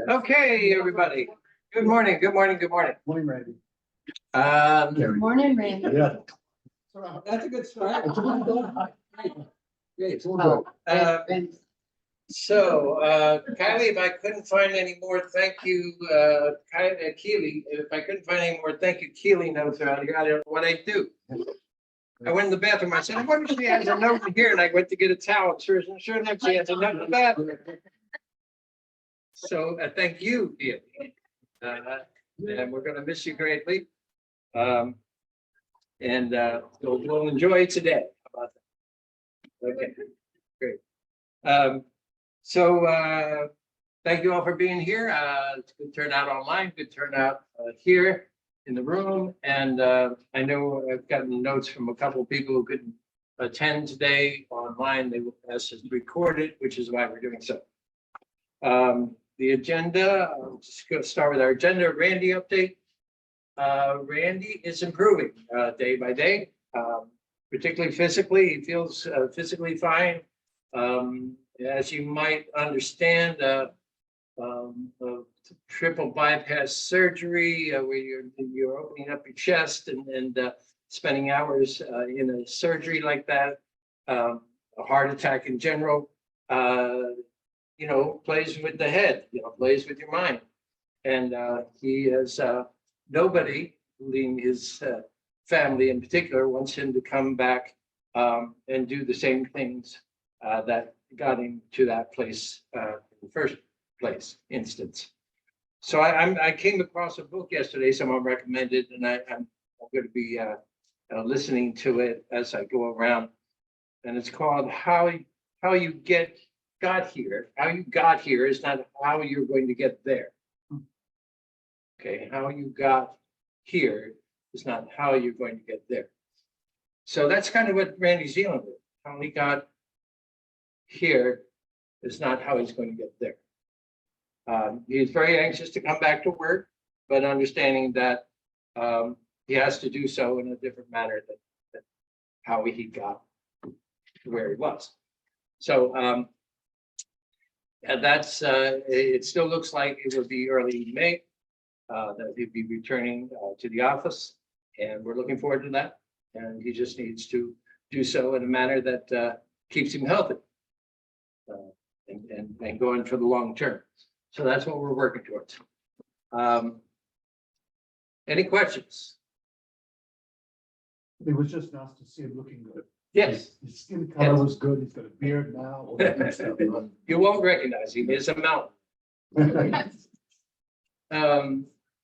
Okay, everybody. Good morning, good morning, good morning. Morning, Randy. Morning, Randy. Yeah. That's a good start. It's all good. Great. Oh, Kylie, if I couldn't find any more thank you, Keely, if I couldn't find any more thank you, Keely notes around here, I don't know what I do. I went in the bathroom, I said, I wonder if she has a note in here, and I went to get a towel, sure enough, she has a note in the bathroom. So, thank you, Keely. And we're gonna miss you greatly. We'll enjoy today. How about that? Okay, great. Thank you all for being here. It's good turnout online, good turnout here in the room. And I know I've gotten notes from a couple of people who couldn't attend today online. They asked us to record it, which is why we're doing so. The agenda, I'm just going to start with our agenda. Randy update. Randy is improving day by day, particularly physically. He feels physically fine. As you might understand, triple bypass surgery where you're opening up your chest and spending hours in a surgery like that, a heart attack in general, plays with the head, plays with your mind. And he has nobody, including his family in particular, wants him to come back and do the same things that got him to that place in the first place instance. So I came across a book yesterday, someone recommended, and I'm going to be listening to it as I go around. And it's called How You Got Here. How you got here is not how you're going to get there. Okay, how you got here is not how you're going to get there. So that's kind of what Randy's dealing with. How he got here is not how he's going to get there. He's very anxious to come back to work, but understanding that he has to do so in a different manner than how he got to where he was. So it still looks like it will be early May that he'll be returning to the office, and we're looking forward to that. And he just needs to do so in a manner that keeps him healthy and going for the long term. So that's what we're working towards. Any questions? It was just nice to see him looking good. Yes. His skin color was good. He's got a beard now. All that good stuff. You won't recognize him. It's a mountain.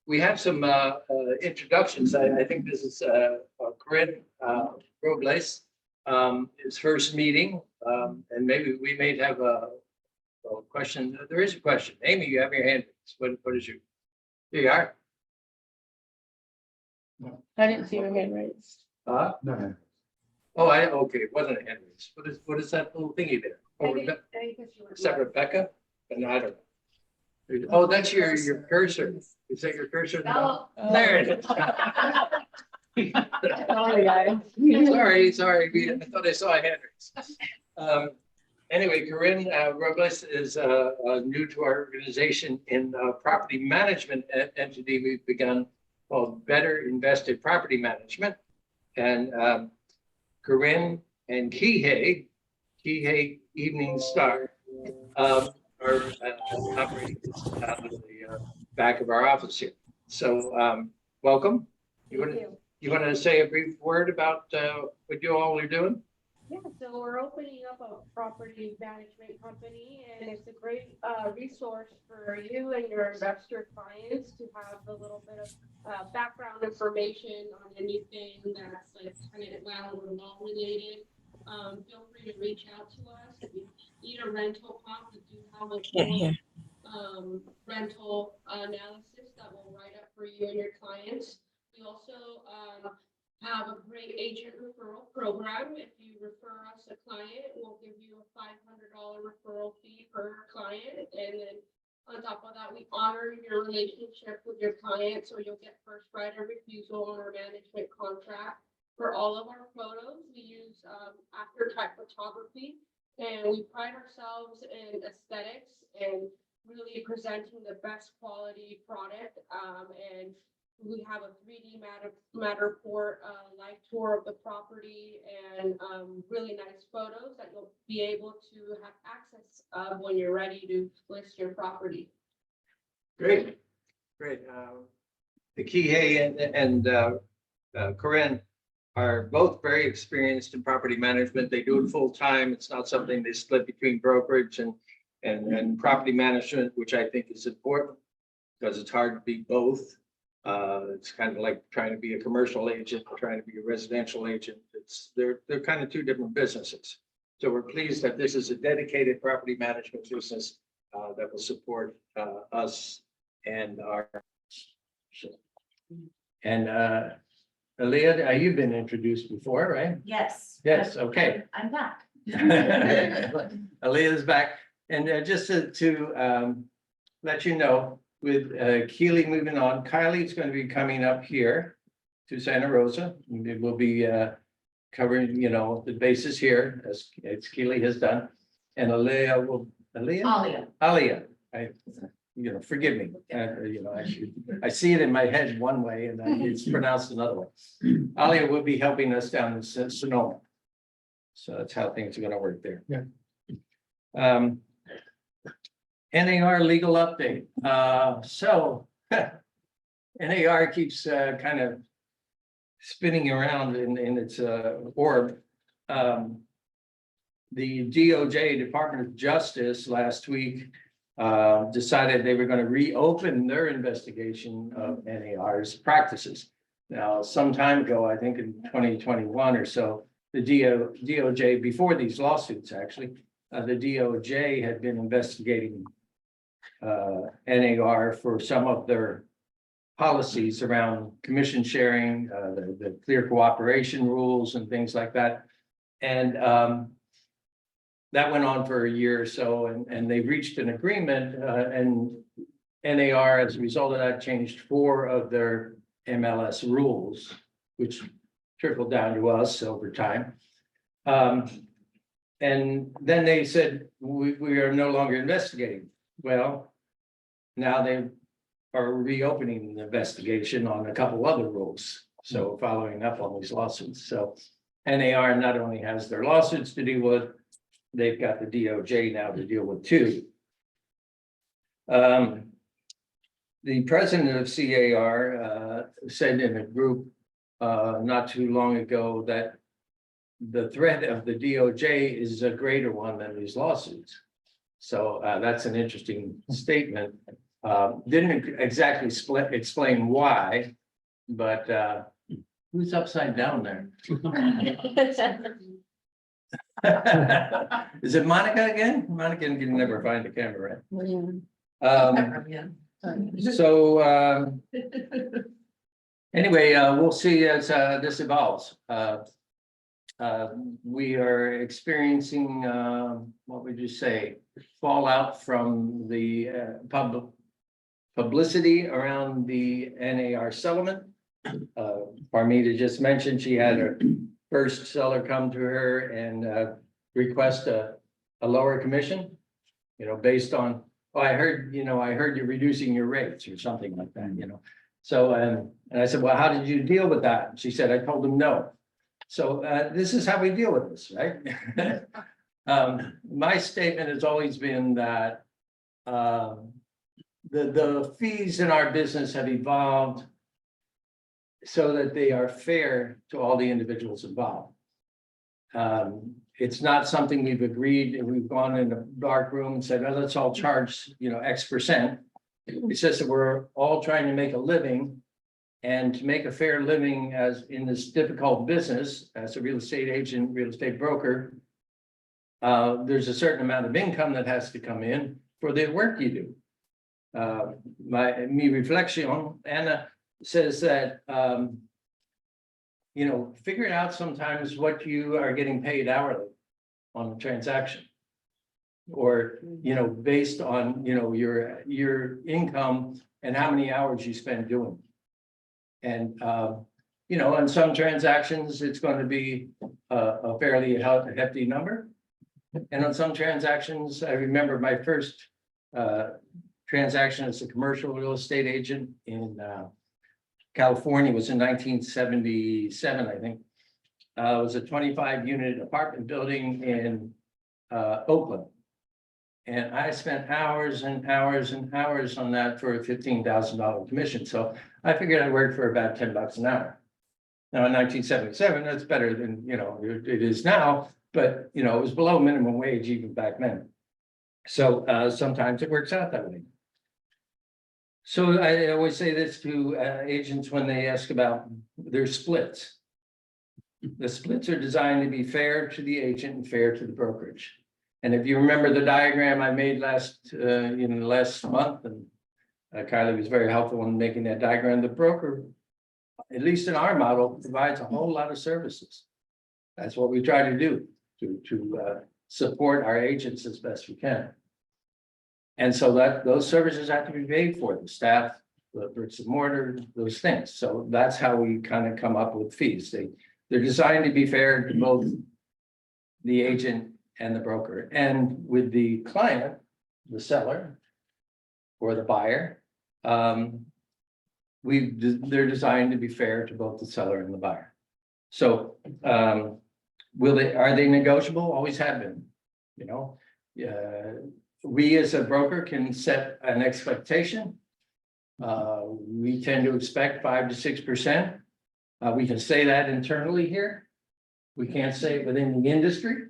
We have some introductions. I think this is Corinne Robles, his first meeting, and maybe we may have a question. There is a question. Amy, you have your hand raised. What is your? Here you are. I didn't see your hand raised. No. Oh, okay. It wasn't a hand raise. What is that little thingy there? Oh, is that Rebecca? And I don't know. Oh, that's your cursor. Is that your cursor? Oh. There it is. Sorry, guys. Sorry. I thought I saw a hand raise. Anyway, Corinne Robles is new to our organization in property management entity we've begun called Better Invested Property Management. And Corinne and Kihei Evening Star, are operating out of the back of our office here. So welcome. You want to say a brief word about what you all are doing? Yeah, so we're opening up a property management company, and it's a great resource for you and your investor clients to have a little bit of background information on anything that's like tenant landlord or loan related. Feel free to reach out to us if you need a rental comp. We do have a full rental analysis that we'll write up for you and your clients. We also have a great agent referral program. If you refer us a client, we'll give you a $500 referral fee per client. And then on top of that, we honor your relationship with your client. So you'll get first right of refusal on our management contract. For all of our photos, we use after type photography. And we pride ourselves in aesthetics and really presenting the best quality product. And we have a 3D Matterport live tour of the property and really nice photos that you'll be able to have access of when you're ready to list your property. Great, great. The Kihei and Corinne are both very experienced in property management. They do it full time. It's not something they split between brokerage and property management, which I think is important because it's hard to be both. It's kind of like trying to be a commercial agent or trying to be a residential agent. They're kind of two different businesses. So we're pleased that this is a dedicated property management business that will support us and our. And Aaliyah, you've been introduced before, right? Yes. Yes, okay. I'm back. Aaliyah's back. And just to let you know, with Keely moving on, Kylie's going to be coming up here to Santa Rosa. We'll be covering, the bases here as Keely has done. And Aaliyah, forgive me. I see it in my head one way and it's pronounced another way. Aaliyah will be helping us down in Sonoma. So that's how things are going to work there. Yeah. NAR legal update. So NAR keeps kind of spinning around in its orb. The DOJ, Department of Justice, last week decided they were going to reopen their investigation of NAR's practices. Now, some time ago, I think in 2021 or so, the DOJ, before these lawsuits, actually, the DOJ had been investigating NAR for some of their policies around commission sharing, the clear cooperation rules and things like that. And that went on for a year or so, and they reached an agreement, and NAR, as a result of that, changed 4 of their MLS rules, which trickled down to us over time. And then they said, we are no longer investigating. Well, now they are reopening the investigation on a couple other rules. So following up on these lawsuits. So NAR not only has their lawsuits to deal with, they've got the DOJ now to deal with too. The president of CAR said in a group not too long ago that the threat of the DOJ is a greater one than these lawsuits. So that's an interesting statement. Didn't exactly explain why, but who's upside down there? Is it Monica again? Monica can never find the camera, right? So anyway, we'll see as this evolves. We are experiencing, what would you say, fallout from the publicity around the NAR settlement. Parmita just mentioned she had her first seller come to her and request a lower commission, based on, oh, I heard you're reducing your rates or something like that, So, and I said, well, how did you deal with that? She said, I told them no. So this is how we deal with this, right? My statement has always been that the fees in our business have evolved so that they are fair to all the individuals involved. It's not something we've agreed and we've gone in a dark room and said, oh, let's all charge, X%. It's just that we're all trying to make a living, and to make a fair living as in this difficult business as a real estate agent, real estate broker, there's a certain amount of income that has to come in for the work you do. Mi reflection, Anna says that, figure it out sometimes what you are getting paid hourly on a transaction. Or, based on, your income and how many hours you spend doing. And, on some transactions, it's going to be a fairly hefty number. And on some transactions, I remember my first transaction as a commercial real estate agent in California was in 1977, I think. It was a 25-unit apartment building in Oakland. And I spent hours and hours and hours on that for a $15,000 commission. So I figured I'd work for about $10 an hour. Now, in 1977, that's better than, it is now, but, it was below minimum wage even back then. So sometimes it works out that way. So I always say this to agents when they ask about their splits. The splits are designed to be fair to the agent and fair to the brokerage. And if you remember the diagram I made last month, and Kylie was very helpful in making that diagram, the broker, at least in our model, provides a whole lot of services. That's what we try to do, to support our agents as best we can. And so those services have to be paid for, the staff, the bricks and mortar, those things. So that's how we kind of come up with fees. They're designed to be fair to both the agent and the broker. And with the client, the seller or the buyer, they're designed to be fair to both the seller and the buyer. So are they negotiable? Always have been, we as a broker can set an expectation. We tend to expect 5 to 6%. We can say that internally here. We can't say it within the industry.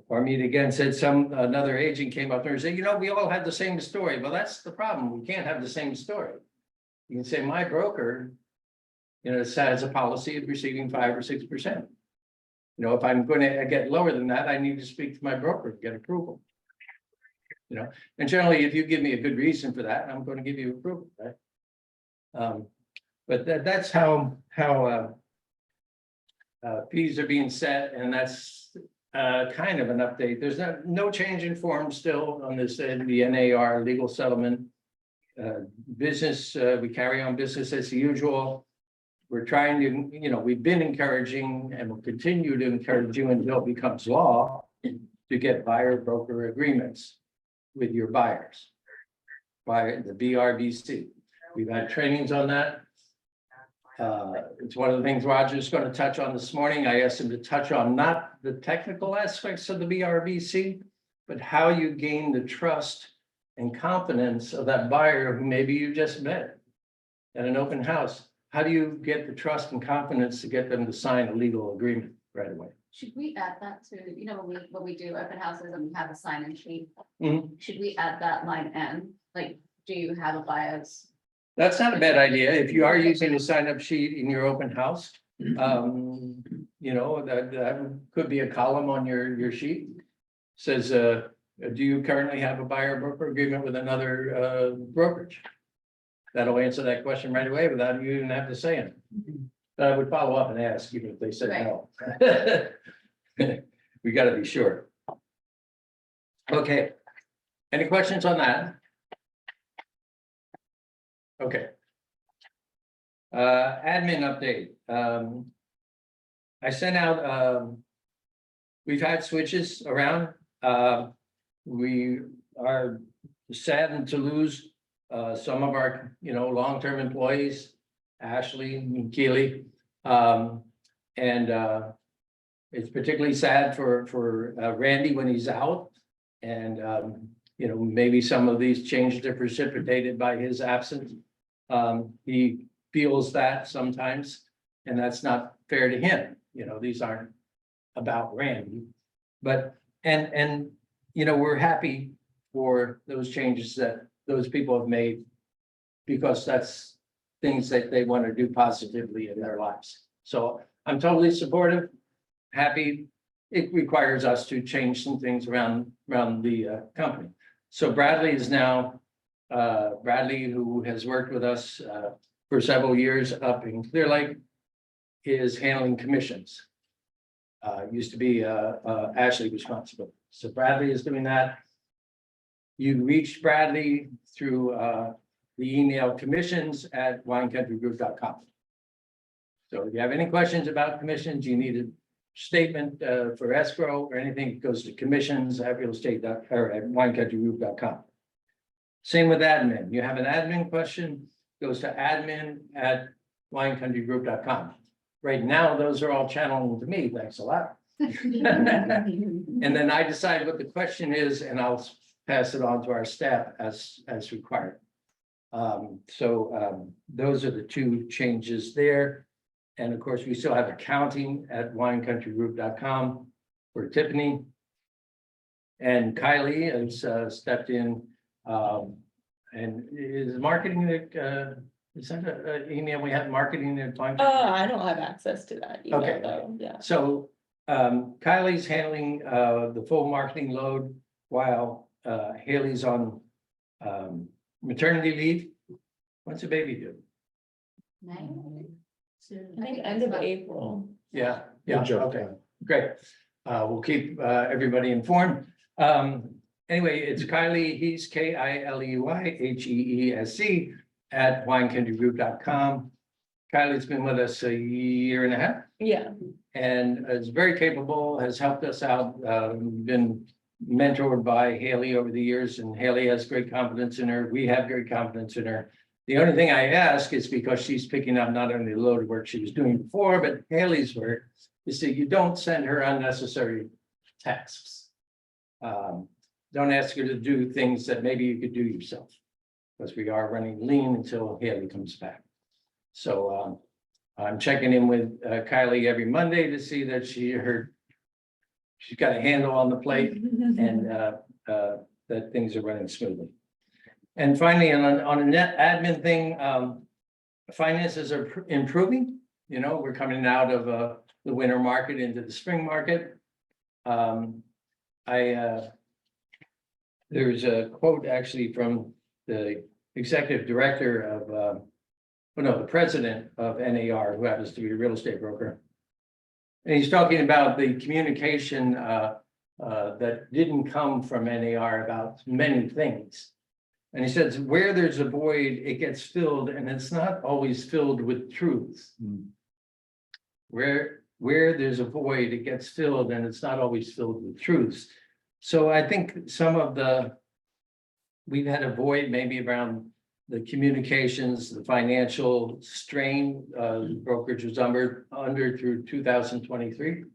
Parmeet again said another agent came up there and said, we all have the same story. Well, that's the problem. We can't have the same story. You can say my broker, has a policy of receiving 5 or 6%. If I'm going to get lower than that, I need to speak to my broker to get approval. And generally, if you give me a good reason for that, I'm going to give you approval, right? But that's how fees are being set, and that's kind of an update. There's no change in form still on this, the NAR legal settlement. Business, we carry on business as usual. We're trying to, we've been encouraging and will continue to encourage you until it becomes law to get buyer broker agreements with your buyers by the BRBC. We've had trainings on that. It's one of the things Roger's going to touch on this morning. I asked him to touch on not the technical aspects of the BRBC, but how you gain the trust and confidence of that buyer who maybe you just met at an open house. How do you get the trust and confidence to get them to sign a legal agreement right away? Should we add that to, when we do open houses and we have a sign-in sheet? Should we add that line N? Like, do you have a buyer's? That's not a bad idea. If you are using a sign-up sheet in your open house, that could be a column on your sheet. Says, do you currently have a buyer broker agreement with another brokerage? That'll answer that question right away without you even having to say it. But I would follow up and ask, even if they said no. We got to be sure. Okay. Any questions on that? Okay. Admin update. I sent out, we've had switches around. We are saddened to lose some of our, long-term employees, Ashley and Keely. It's particularly sad for Randy when he's out. And, maybe some of these changes are precipitated by his absence. He feels that sometimes, and that's not fair to him. These aren't about Randy, but, we're happy for those changes that those people have made, because that's things that they want to do positively in their lives. So I'm totally supportive, happy. It requires us to change some things around the company. So Bradley is now, Bradley, who has worked with us for several years up in Clear Lake, is handling commissions. Used to be Ashley responsible. So Bradley is doing that. You reach Bradley through the email commissions@winecountrygroup.com. So if you have any questions about commissions, you need to statement for escrow or anything, it goes to commissions at or at winecountrygroup.com. Same with admin. You have an admin question, goes to admin@winecountrygroup.com. Right now, those are all channeling to me. Thanks a lot. And then I decide what the question is, and I'll pass it on to our staff as required. Those are the two changes there. And of course, we still have accounting at winecountrygroup.com for Tiffany. And Kylie has stepped in and is marketing is that an email we have marketing at Wine Country? I don't have access to that email Okay. though, yeah. So Kylie's handling the full marketing load while Haley's on maternity leave. When's the baby due? I think end of April. Yeah, Good job, okay, Ken. great. We'll keep everybody informed. Anyway, it's Kylie, he's KILEYHEESC at winecountrygroup.com. Kylie's been with us a year and a half Yeah, and is very capable, has helped us out, been mentored by Haley over the years, and Haley has great confidence in her. We have great confidence in her. The only thing I ask is because she's picking up not only the load of work she was doing before, but Haley's work, is that you don't send her unnecessary tasks. Don't ask her to do things that maybe you could do yourself, because we are running lean until Haley comes back. So I'm checking in with Kylie every Monday to see that she's got a handle on the plate and that things are running smoothly. And finally, on a net admin thing, finances are improving. You know, we're coming out of the winter market into the spring market. There's a quote actually from the executive director of, the president of NAR, who happens to be a real estate broker. And he's talking about the communication that didn't come from NAR about many things. And he says, where there's a void, it gets filled, and it's not always filled with truths. Where there's a void, it gets filled, and it's not always filled with truths. So I think we've had a void maybe around the communications, the financial strain brokerage was under through 2023.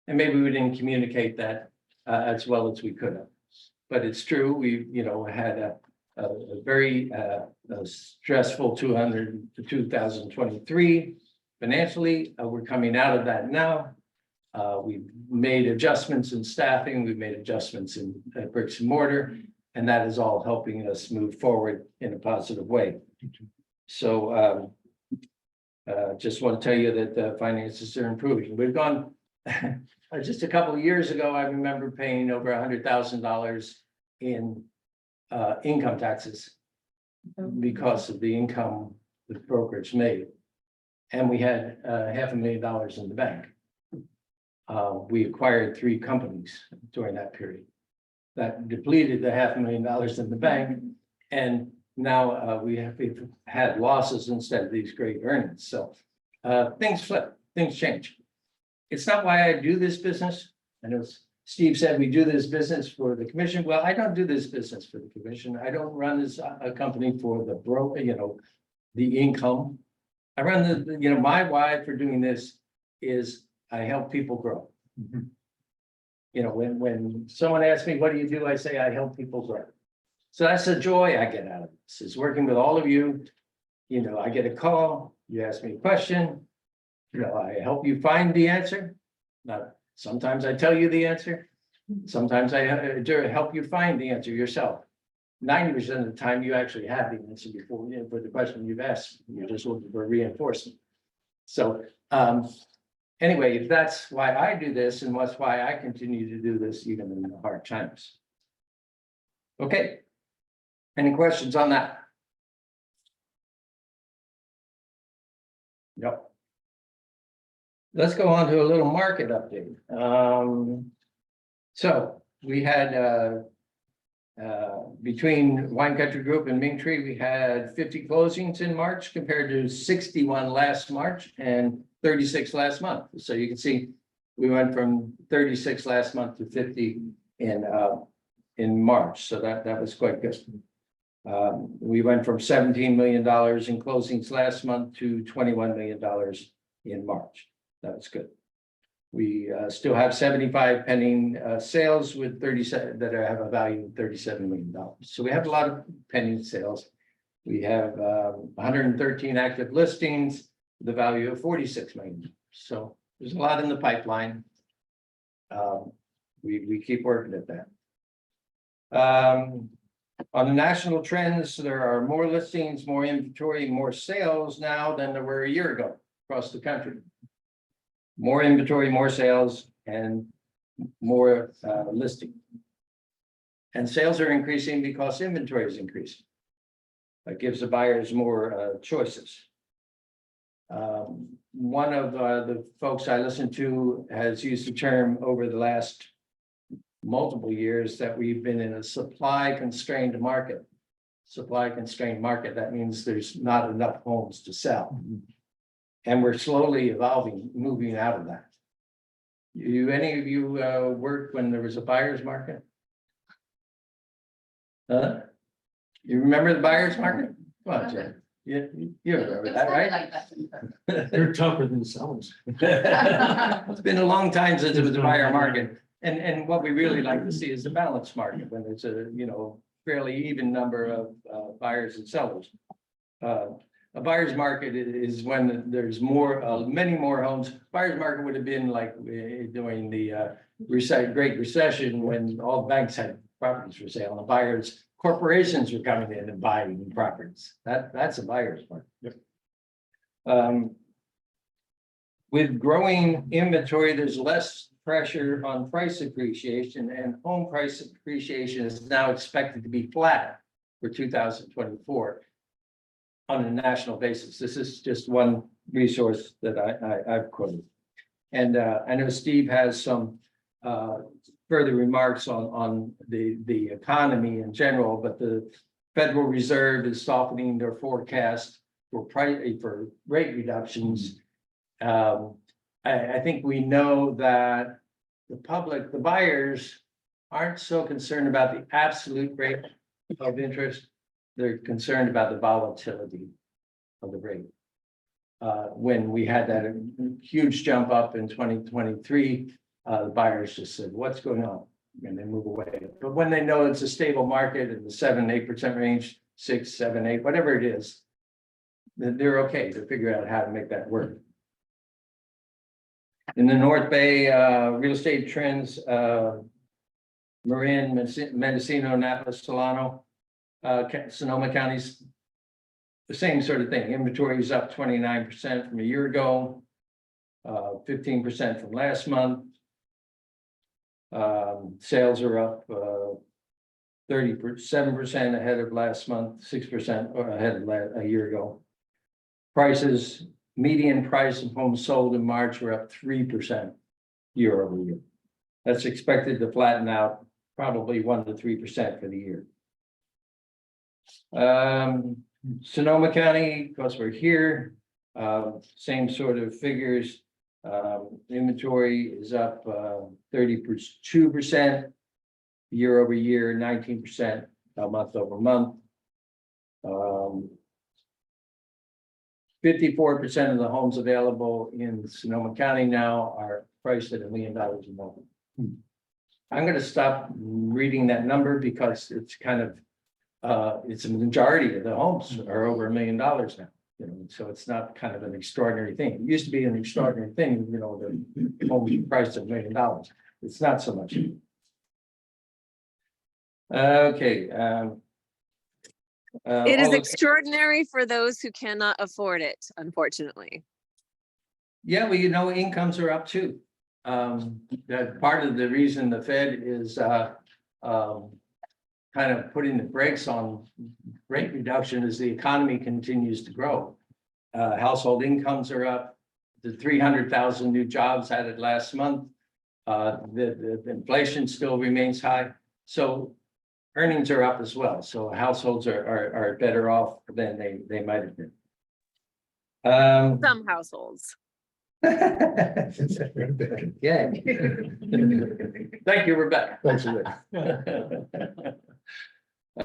And maybe we didn't communicate that as well as we could have. But it's true, we had a very stressful 2023 financially. We're coming out of that now. We've made adjustments in staffing, we've made adjustments in bricks and mortar, and that is all helping us move forward in a positive way. So just want to tell you that the finances are improving. We've gone just a couple of years ago, I remember paying over $100,000 in income taxes because of the income the brokerage made. And we had $500,000 in the bank. We acquired 3 companies during that period. That depleted the $500,000 in the bank. And now we've had losses instead of these great earnings. So things flip, things change. It's not why I do this business. I know Steve said we do this business for the commission. Well, I don't do this business for the commission. I don't run this a company for the broker, the income. I run my why for doing this is I help people grow. When someone asks me, what do you do? I say, I help people grow. So that's the joy I get out of this, is working with all of you. I get a call, you ask me a question, I help you find the answer. Now, sometimes I tell you the answer. Sometimes I help you find the answer yourself. 90% of the time, you actually have the answer before for the question you've asked. You're just looking for reinforcement. So anyway, that's why I do this, and that's why I continue to do this even in the hard times. Okay. Any questions on that? Yep. Let's go on to a little market update. So we had between Wine Country Group and Ming Tree, we had 50 closings in March compared to 61 last March and 36 last month. So you can see We went from 36 last month to 50 in March, so that was quite good. We went from $17 million in closings last month to $21 million in March. That was good. We still have 75 pending sales with 37 that have a value of $37 million. So we have a lot of pending sales. We have 113 active listings, the value of $46 million. So there's a lot in the pipeline. We keep working at that. On the national trends, there are more listings, more inventory, more sales now than there were a year ago across the country. More inventory, more sales, and more listing. And sales are increasing because inventory is increasing. That gives the buyers more choices. One of the folks I listen to has used the term over the last multiple years that we've been in a supply constrained market. Supply constrained market, that means there's not enough homes to sell. And we're slowly evolving, moving out of that. Any of you worked when there was a buyer's market? You remember the buyer's market? Come on, Jen. You remember that, right? Like that. They're tougher than sellers. It's been a long time since it was a buyer market. And what we really like to see is the balanced market when it's a, fairly even number of buyers and sellers. A buyer's market is when there's many more homes. Buyer's market would have been like during the Great Recession when all banks had properties for sale and corporations were coming in and buying properties. That's a buyer's market. With growing inventory, there's less pressure on price appreciation, and home price appreciation is now expected to be flat for 2024 on a national basis. This is just one resource that I've quoted. And I know Steve has some further remarks on the economy in general, but the Federal Reserve is softening their forecast for rate reductions. I think we know that the buyers aren't so concerned about the absolute rate of interest. They're concerned about the volatility of the rate. When we had that huge jump up in 2023, the buyers just said, what's going on? And they move away. But when they know it's a stable market in the 7-8% range, 6, 7, 8, whatever it is, then they're okay to figure out how to make that work. In the North Bay, real estate trends, Marin, Mendocino, Annapolis, Solano, Sonoma counties, the same sort of thing. Inventory is up 29% from a year ago, 15% from last month. Sales are up 37% ahead of last month, 6% ahead of a year ago. Prices, median price of homes sold in March were up 3% year over year. That's expected to flatten out probably 1 to 3% for the year. Sonoma County, because we're here, same sort of figures. Inventory is up 32% year over year, 19% month over month. 54% of the homes available in Sonoma County now are priced at $1 million a month. I'm going to stop reading that number because it's kind of it's a majority of the homes are over $1 million now. So it's not kind of an extraordinary thing. It used to be an extraordinary thing, the homes priced at $1 million. It's not so much. Okay. It is extraordinary for those who cannot afford it, unfortunately. Yeah, well, incomes are up too. That part of the reason the Fed is kind of putting the brakes on rate reduction as the economy continues to grow. Household incomes are up. The 300,000 new jobs added last month. The inflation still remains high. So earnings are up as well. So households are better off than they might have been. Some households. Okay. Thank you, Rebecca. Thanks, Rick.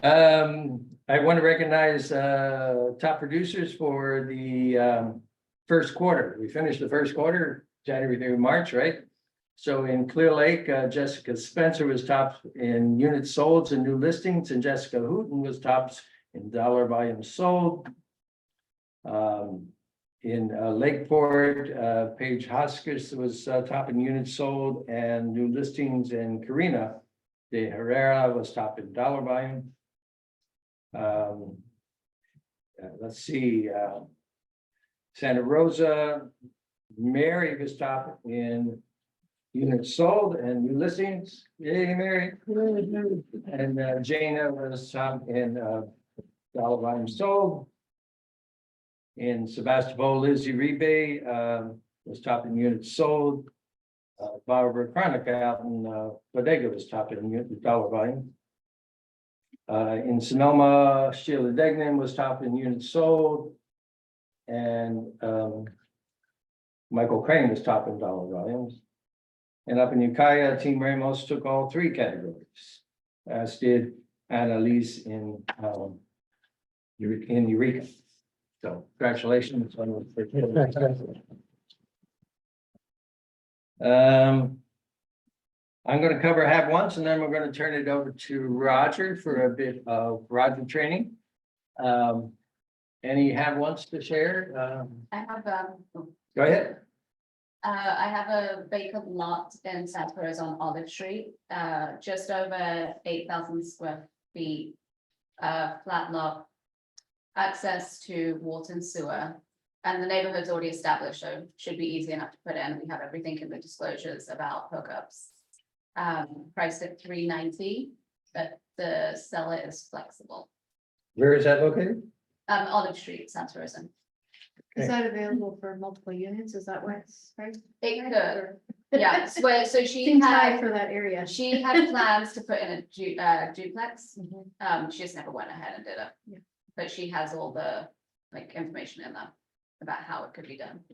I want to recognize top producers for the first quarter. We finished the first quarter, January through March, right? So in Clear Lake, Jessica Spencer was top in units sold and new listings, and Jessica Hooton was tops in dollar volume sold. In Lakeport, Paige Hoskins was top in units sold and new listings, and Karina de Herrera was top in dollar volume. Let's see, Santa Rosa, Mary was top in units sold and new listings. Yay, Mary. And Jana was top in dollar volume sold. In Sebastopol, Lizzie Rebe was top in units sold. Barbara Chronica out in Bodega was top in dollar volume. In Sonoma, Sheila Degnan was top in units sold. And Michael Crane was top in dollar volumes. And up in Ukiah, Team Ramos took all three categories, as did Annalise in Eureka. So congratulations on the first. I'm going to cover have once, and then we're going to turn it over to Roger for a bit of Roger training. Any have once to share? I have, Go ahead. I have a vacant lot in Santa Rosa on Olive Street, just over 8,000 square feet, flat lot, access to water and sewer, and the neighborhood's already established, so should be easy enough to put in. We have everything in the disclosures about hookups. Priced at $390, but the seller is flexible. Where is that located? Olive Street, Santa Rosa. Okay. Is that available for multiple units? Is that what it's, right? It could, yeah, so she Seems high had, for that area. she had plans to put in a duplex. She just never went ahead and did it. Yeah. But she has all the like information in there about how it could be done.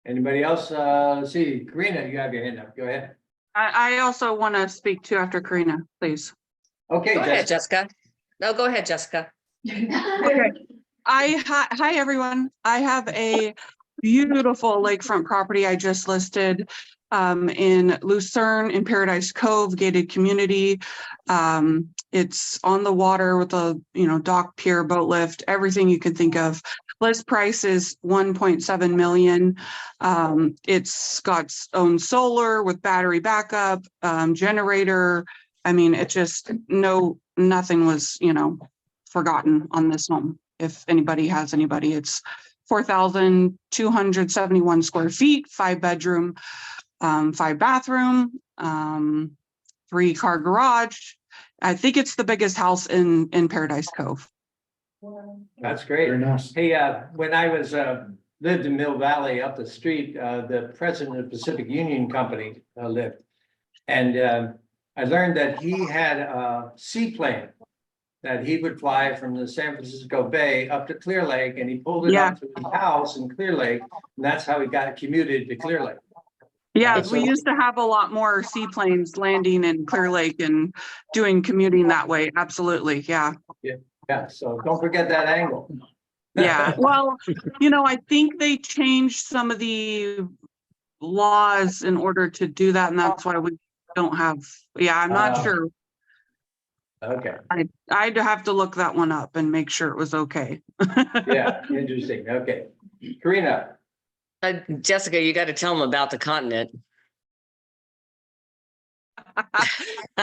Anybody else? Let's see, Karina, you have your hand up. Go ahead. I also want to speak to after Karina, please. Okay, Go ahead, Jessica. Jessica. No, go ahead, Jessica. Okay. Hi, everyone. I have a beautiful lakefront property I just listed in Lucerne in Paradise Cove gated community. It's on the water with a, dock, pier, boat lift, everything you can think of. List price is 1.7 million. It's got its own solar with battery backup, generator. I mean, it just nothing was, forgotten on this home. If anybody has anybody, it's 4,271 square feet, 5-bedroom, 5-bathroom, 3-car garage. I think it's the biggest house in Paradise Cove. That's great. Very nice. Hey, when I was lived in Mill Valley up the street, the president of Pacific Union Company lived. And I learned that he had a seaplane that he would fly from the San Francisco Bay up to Clear Lake, and he pulled it up to his house in Clear Lake, and that's how he got commuted to Clear Lake. Yeah, So- we used to have a lot more seaplanes landing in Clear Lake and doing commuting that way. Absolutely, yeah. Yeah, so don't forget that angle. Yeah, well, I think they changed some of the laws in order to do that, and that's why we don't have, I'm not sure. Okay, I'd have to look that one up and make sure it was okay. yeah, interesting. Okay. Karina, Jessica, you got to tell them about the continent.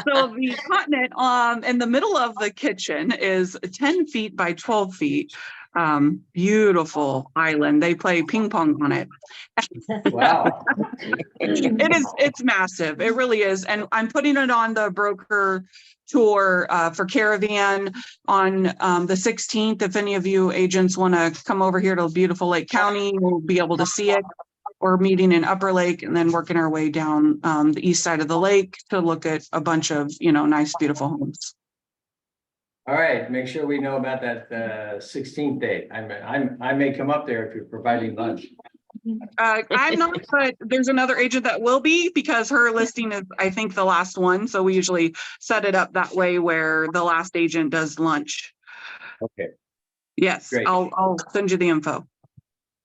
So the continent in the middle of the kitchen is 10 feet by 12 feet. Beautiful island. They play ping pong on it. wow. It's massive. It really is. And I'm putting it on the broker tour for Caravan on the 16th. If any of you agents want to come over here to beautiful Lake County, we'll be able to see it. We're meeting in Upper Lake and then working our way down the east side of the lake to look at a bunch of, nice, beautiful homes. All right, make sure we know about that 16th date. I may come up there if you're providing lunch. I'm not, but there's another agent that will be because her listing is, I think, the last one. So we usually set it up that way where the last agent does lunch. Okay, Yes, Great. I'll send you the info. all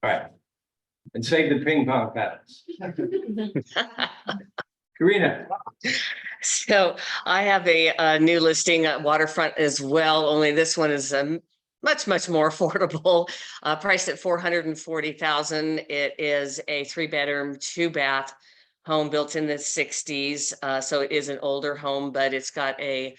right. And save the ping pong paddles. Karina, So I have a new listing at Waterfront as well, only this one is much more affordable, priced at 440,000. It is a 3-bedroom, 2-bath home built in the 60s. So it is an older home, but it's got a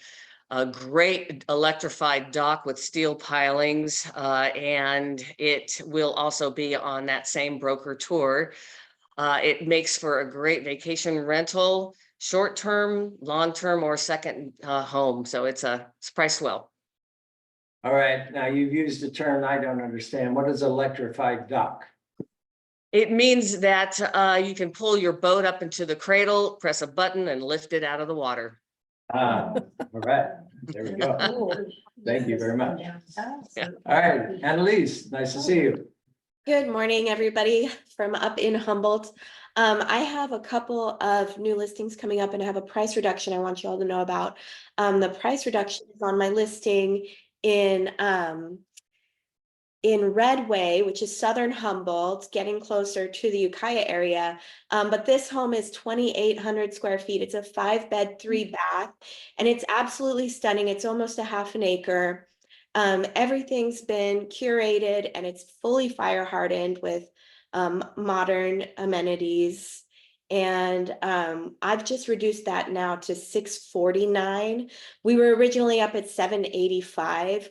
great electrified dock with steel pilings, and it will also be on that same broker tour. It makes for a great vacation rental, short-term, long-term, or second home. So it's priced well. all right, now you've used a term I don't understand. What is electrified dock? It means that you can pull your boat up into the cradle, press a button, and lift it out of the water. All right, there we go. Thank you very much. All right, Annalise, nice to see you. Good morning, everybody from up in Humboldt. I have a couple of new listings coming up and I have a price reduction I want you all to know about. The price reduction is on my listing in Redway, which is southern Humboldt, getting closer to the Ukiah area. But this home is 2,800 square feet. It's a 5-bed, 3-bath, and it's absolutely stunning. It's almost a half an acre. Everything's been curated and it's fully fire hardened with modern amenities. And I've just reduced that now to $649. We were originally up at $785.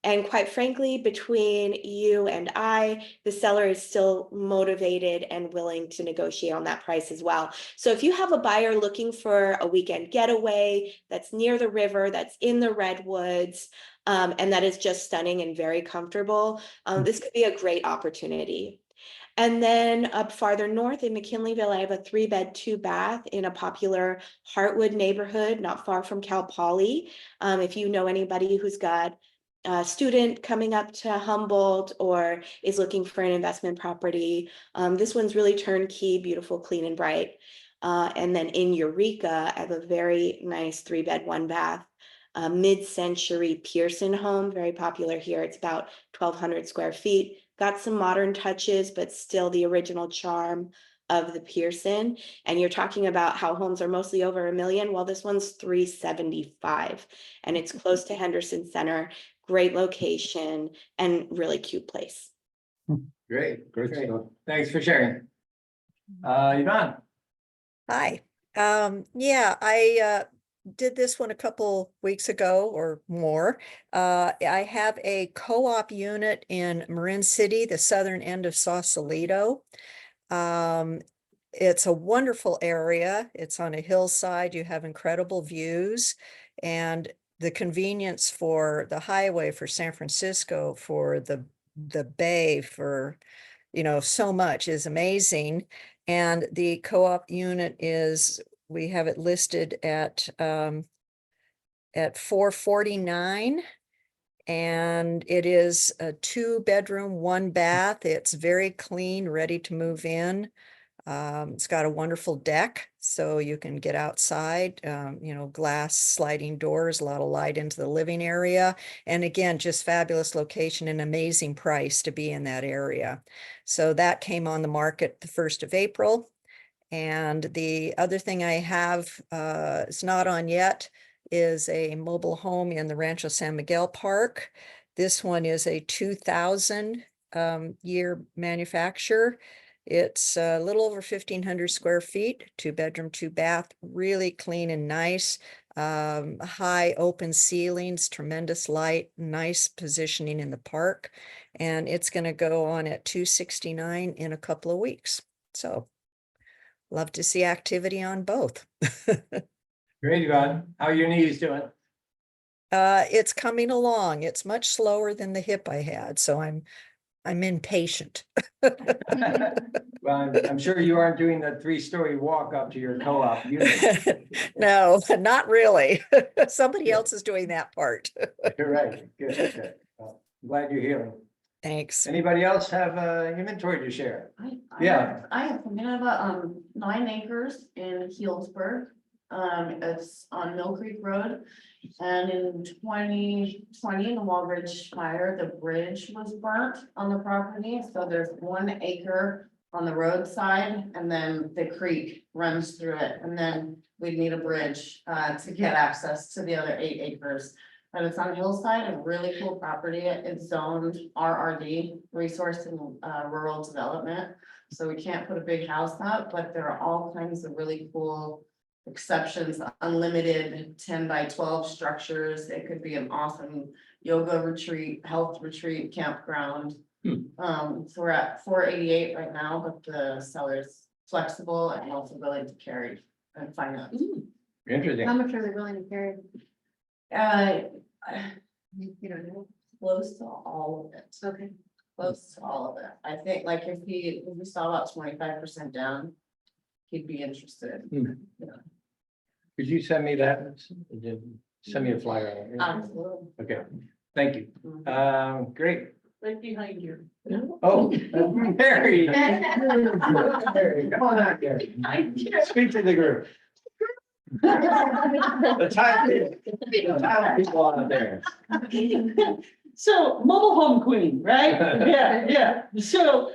And quite frankly, between you and I, the seller is still motivated and willing to negotiate on that price as well. So if you have a buyer looking for a weekend getaway that's near the river, that's in the redwoods, and that is just stunning and very comfortable, this could be a great opportunity. And then up farther north in McKinleyville, I have a 3-bed, 2-bath in a popular Heartwood neighborhood, not far from Cal Poly. If you know anybody who's got a student coming up to Humboldt or is looking for an investment property, this one's really turnkey, beautiful, clean and bright. And then in Eureka, I have a very nice 3-bed, 1-bath, mid-century Pearson home, very popular here. It's about 1,200 square feet. Got some modern touches, but still the original charm of the Pearson. And you're talking about how homes are mostly over $1 million. Well, this one's 375, and it's close to Henderson Center. Great location and really cute place. Great, great. Thanks for sharing. Yvonne. Hi. Yeah, I did this one a couple weeks ago or more. I have a co-op unit in Marin City, the southern end of Sausalito. It's a wonderful area. It's on a hillside. You have incredible views, and the convenience for the highway, for San Francisco, for the bay, for, you know, so much is amazing. And the co-op unit is, we have it listed at $449, and it is a 2-bedroom, 1-bath. It's very clean, ready to move in. It's got a wonderful deck, so you can get outside, you know, glass sliding doors, a lot of light into the living area. And again, just fabulous location and amazing price to be in that area. So that came on the market the 1st of April. And the other thing I have, it's not on yet, is a mobile home in the Rancho San Miguel Park. This one is a 2000 year manufacture. It's a little over 1,500 square feet, 2-bedroom, 2-bath, really clean and nice. High open ceilings, tremendous light, nice positioning in the park. And it's going to go on at $269 in a couple of weeks. So love to see activity on both. Great, Yvonne. How are your knees doing? It's coming along. It's much slower than the hip I had. So I'm I'm impatient. Well, I'm sure you aren't doing the 3-story walk up to your co-op unit. No, not really. Somebody else is doing that part. You're right. Good, good. Well, I'm glad you're healing. Thanks. Anybody else have inventory to share? Yeah. I have, we have 9 acres in Healdsburg. It's on Mill Creek Road. And in 2020, in the Walbridge fire, the bridge was burnt on the property. So there's 1 acre on the roadside and then the creek runs through it. And then we'd need a bridge to get access to the other 8 acres. But it's on hillside, a really cool property. It's zoned RRD, Resource and Rural Development. So we can't put a big house up, but there are all kinds of really cool exceptions, unlimited 10 by 12 structures. It could be an awesome yoga retreat, health retreat, campground. So we're at 488 right now, but the seller's flexible and also willing to carry and finance. Interesting. How much are they willing to carry? You don't know. Close to all of it. Okay. Close to all of it. I think like if we saw about 25% down, he'd be interested. Could you send me that? Send me a flyer. Absolutely. Okay, thank you. Great. Right behind you. Oh, Mary. Mary, come on out, Gary. Speak to the group. The time people out there. So mobile home queen, right? Yeah. So,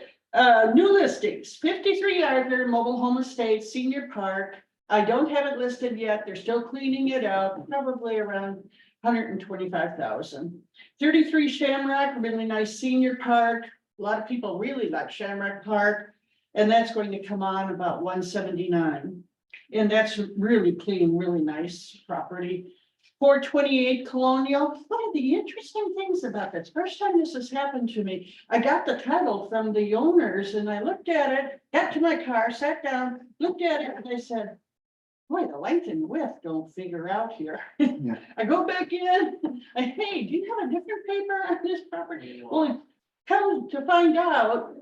new listings, 53 Arthur Mobile Home Estate, Senior Park. I don't have it listed yet. They're still cleaning it out, probably around 125,000. 33 Shamrock, really nice senior park. A lot of people really like Shamrock Park. And that's going to come on about 179. And that's really clean, really nice property. 428 Colonial. One of the interesting things about this, first time this has happened to me, I got the title from the owners and I looked at it, got to my car, sat down, looked at it, and I said, boy, the length and width don't figure out here. I go back in, hey, do you have a different paper on this property? Well, come to find out,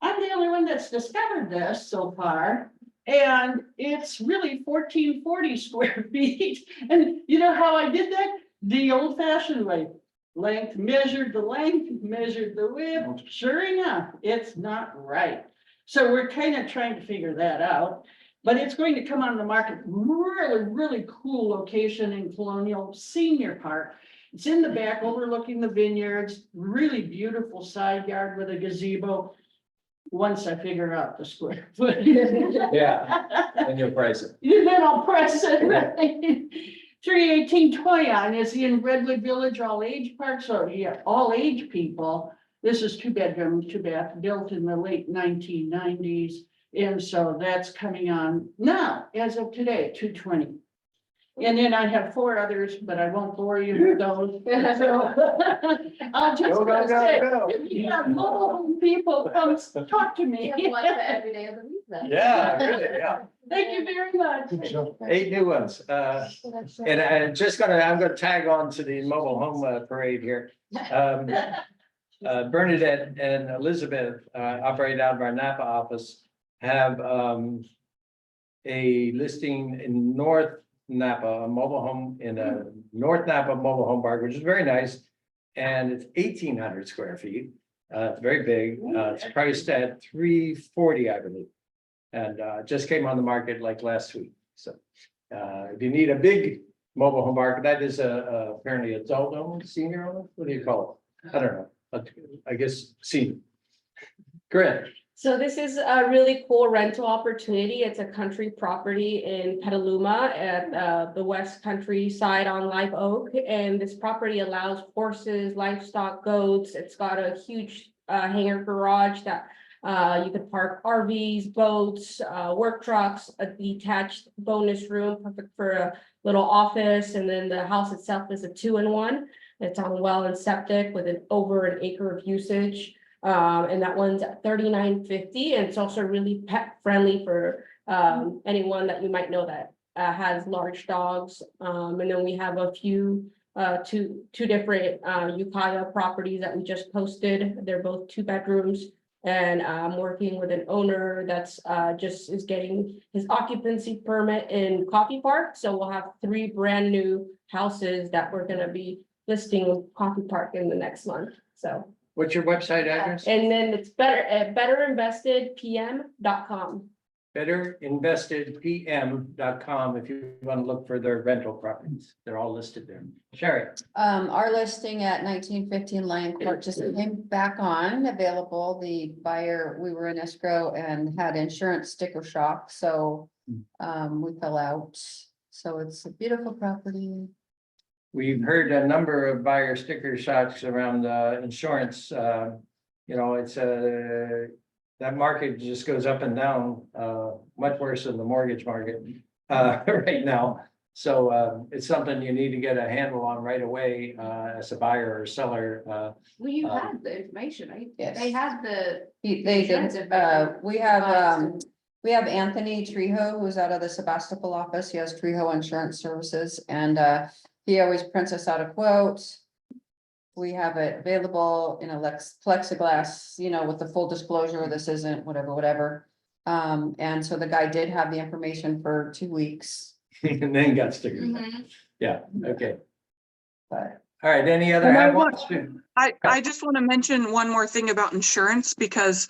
I'm the only one that's discovered this so far. And it's really 1440 square feet. And you know how I did that? The old fashioned way. Length, measured the length, measured the width. Sure enough, it's not right. So we're kind of trying to figure that out. But it's going to come on the market. Really, really cool location in Colonial Senior Park. It's in the back overlooking the vineyards. Really beautiful side yard with a gazebo. Once I figure out the square foot. Yeah, and you'll price it. Then I'll press it. 318 Toyon is in Redwood Village All Age Park, so yeah, all age people. This is 2 bedroom, 2 bath, built in the late 1990s. And so that's coming on now, as of today, 220. And then I have 4 others, but I won't bore you with those. So I'll just say, if you have mobile home people, come talk to me. Every day of the week then. Yeah, really, yeah. Thank you very much. 8 new ones. And I'm gonna tag on to the mobile home parade here. Bernadette and Elizabeth operate out of our Napa office, have a listing in North Napa, a mobile home in a North Napa mobile home park, which is very nice. And it's 1,800 square feet. It's very big. It's priced at $340, I believe. And just came on the market like last week. So if you need a big mobile home park, that is apparently adult owned, senior owned, what do you call it? I don't know. I guess senior. Great. So this is a really cool rental opportunity. It's a country property in Petaluma at the west country side on Live Oak. And this property allows horses, livestock, goats. It's got a huge hangar garage that you could park RVs, boats, work trucks, a detached bonus room, perfect for a little office. And then the house itself is a 2-in-1. It's on well and septic with over an acre of usage. And that one's at $39.50, and it's also really pet friendly for anyone that you might know that has large dogs. And then we have a few two different Ukiah properties that we just posted. They're both 2 bedrooms. And I'm working with an owner that's just is getting his occupancy permit in Coffee Park. So we'll have 3 brand new houses that we're gonna be listing in Coffee Park in the next month. So, What's your website address? and then it's better at betterinvestedpm.com. betterinvestedpm.com if you want to look for their rental properties. They're all listed there. Sherry. Our listing at 1915 Lion Court just came back on available. The buyer, we were in escrow and had insurance sticker shock, so we fell out. So it's a beautiful property. We've heard a number of buyer sticker shocks around insurance. You know, it's that market just goes up and down, much worse than the mortgage market right now. So it's something you need to get a handle on right away as a buyer or seller. Well, you had the information, right? Yes. They had the. They insurance did, information. we have Anthony Trejo, who's out of the Sebastopol office. He has Trejo Insurance Services, and he always prints us out a quote. We have it available in a plexiglass, you know, with the full disclosure, this isn't whatever. And so the guy did have the information for 2 weeks, And then got stickers. Mhm. Yeah, okay. but. All right, any other? And I headlines? I just want to mention one more thing about insurance because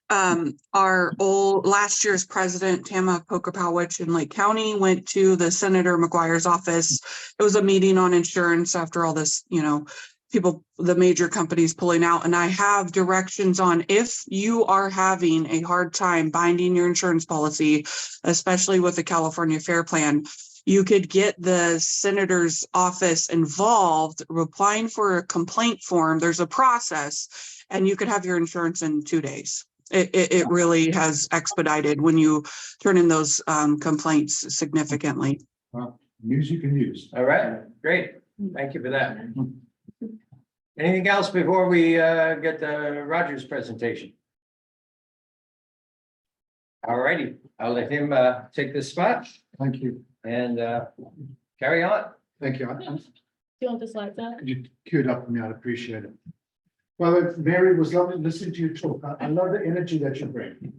our last year's president, Tama Pokapowicz in Lake County, went to the Senator McGuire's office. It was a meeting on insurance after all this, you know, the major companies pulling out. And I have directions on if you are having a hard time binding your insurance policy, especially with the California Fair Plan, you could get the senator's office involved, applying for a complaint form. There's a process and you could have your insurance in 2 days. It really has expedited when you turn in those complaints significantly. Well, news you can use. All right, great. Thank you for that. Anything else before we get the Rogers presentation? All righty, I'll let him take this spot Thank you. and carry on. Thank you. Do you want the slides up? Could you cue it up for me? I'd appreciate it. Well, Mary, it was lovely listening to you talk. I love the energy that you bring.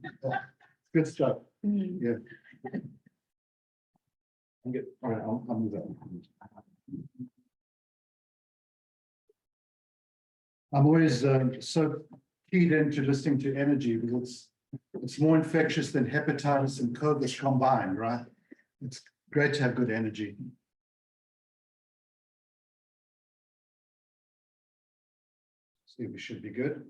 Good stuff. Yeah. I'm good. All right, I'll move that. I'm always so keyed into listening to energy because it's more infectious than hepatitis and COVID combined, right? It's great to have good energy. See, we should be good.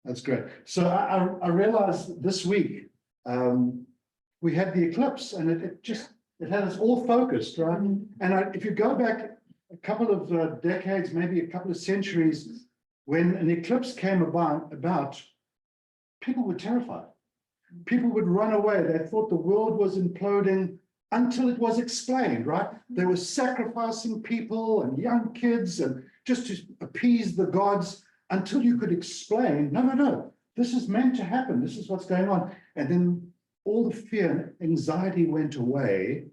That's great. So I realized this week we had the eclipse and it had us all focused, right? And if you go back a couple of decades, maybe a couple of centuries, when an eclipse came about, people were terrified. People would run away. They thought the world was imploding until it was explained, right? They were sacrificing people and young kids and just to appease the gods until you could explain, no, this is meant to happen. This is what's going on. And then all the fear and anxiety went away.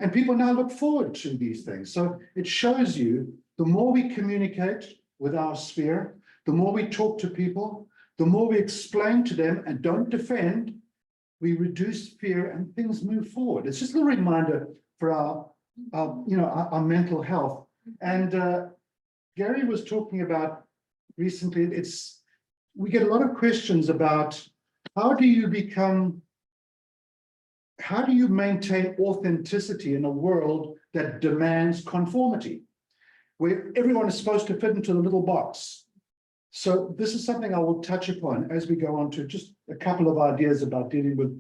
And people now look forward to these things. So it shows you the more we communicate with our sphere, the more we talk to people, the more we explain to them and don't defend, we reduce fear and things move forward. It's just a reminder for our mental health. And Gary was talking about recently, we get a lot of questions about how do you maintain authenticity in a world that demands conformity, where everyone is supposed to fit into the little box? So this is something I will touch upon as we go on to just a couple of ideas about dealing with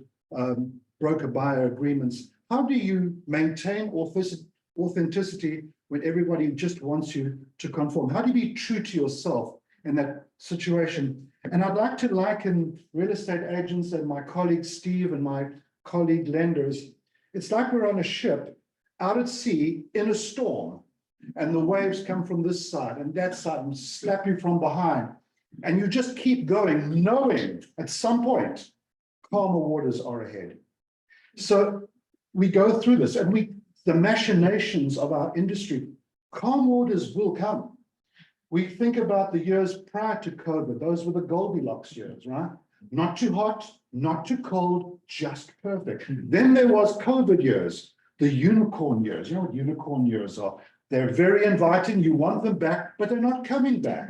broker-buyer agreements. How do you maintain authenticity when everybody just wants you to conform? How do you be true to yourself in that situation? And I'd like to liken real estate agents and my colleague Steve and my colleague lenders. It's like we're on a ship out at sea in a storm, and the waves come from this side and that side and slap you from behind. And you just keep going, knowing at some point, calmer waters are ahead. So we go through this and we the machinations of our industry. Calm waters will come. We think about the years prior to COVID, those were the Goldilocks years, right? Not too hot, not too cold, just perfect. Then there was COVID years, the unicorn years. You know what unicorn years are? They're very inviting, you want them back, but they're not coming back.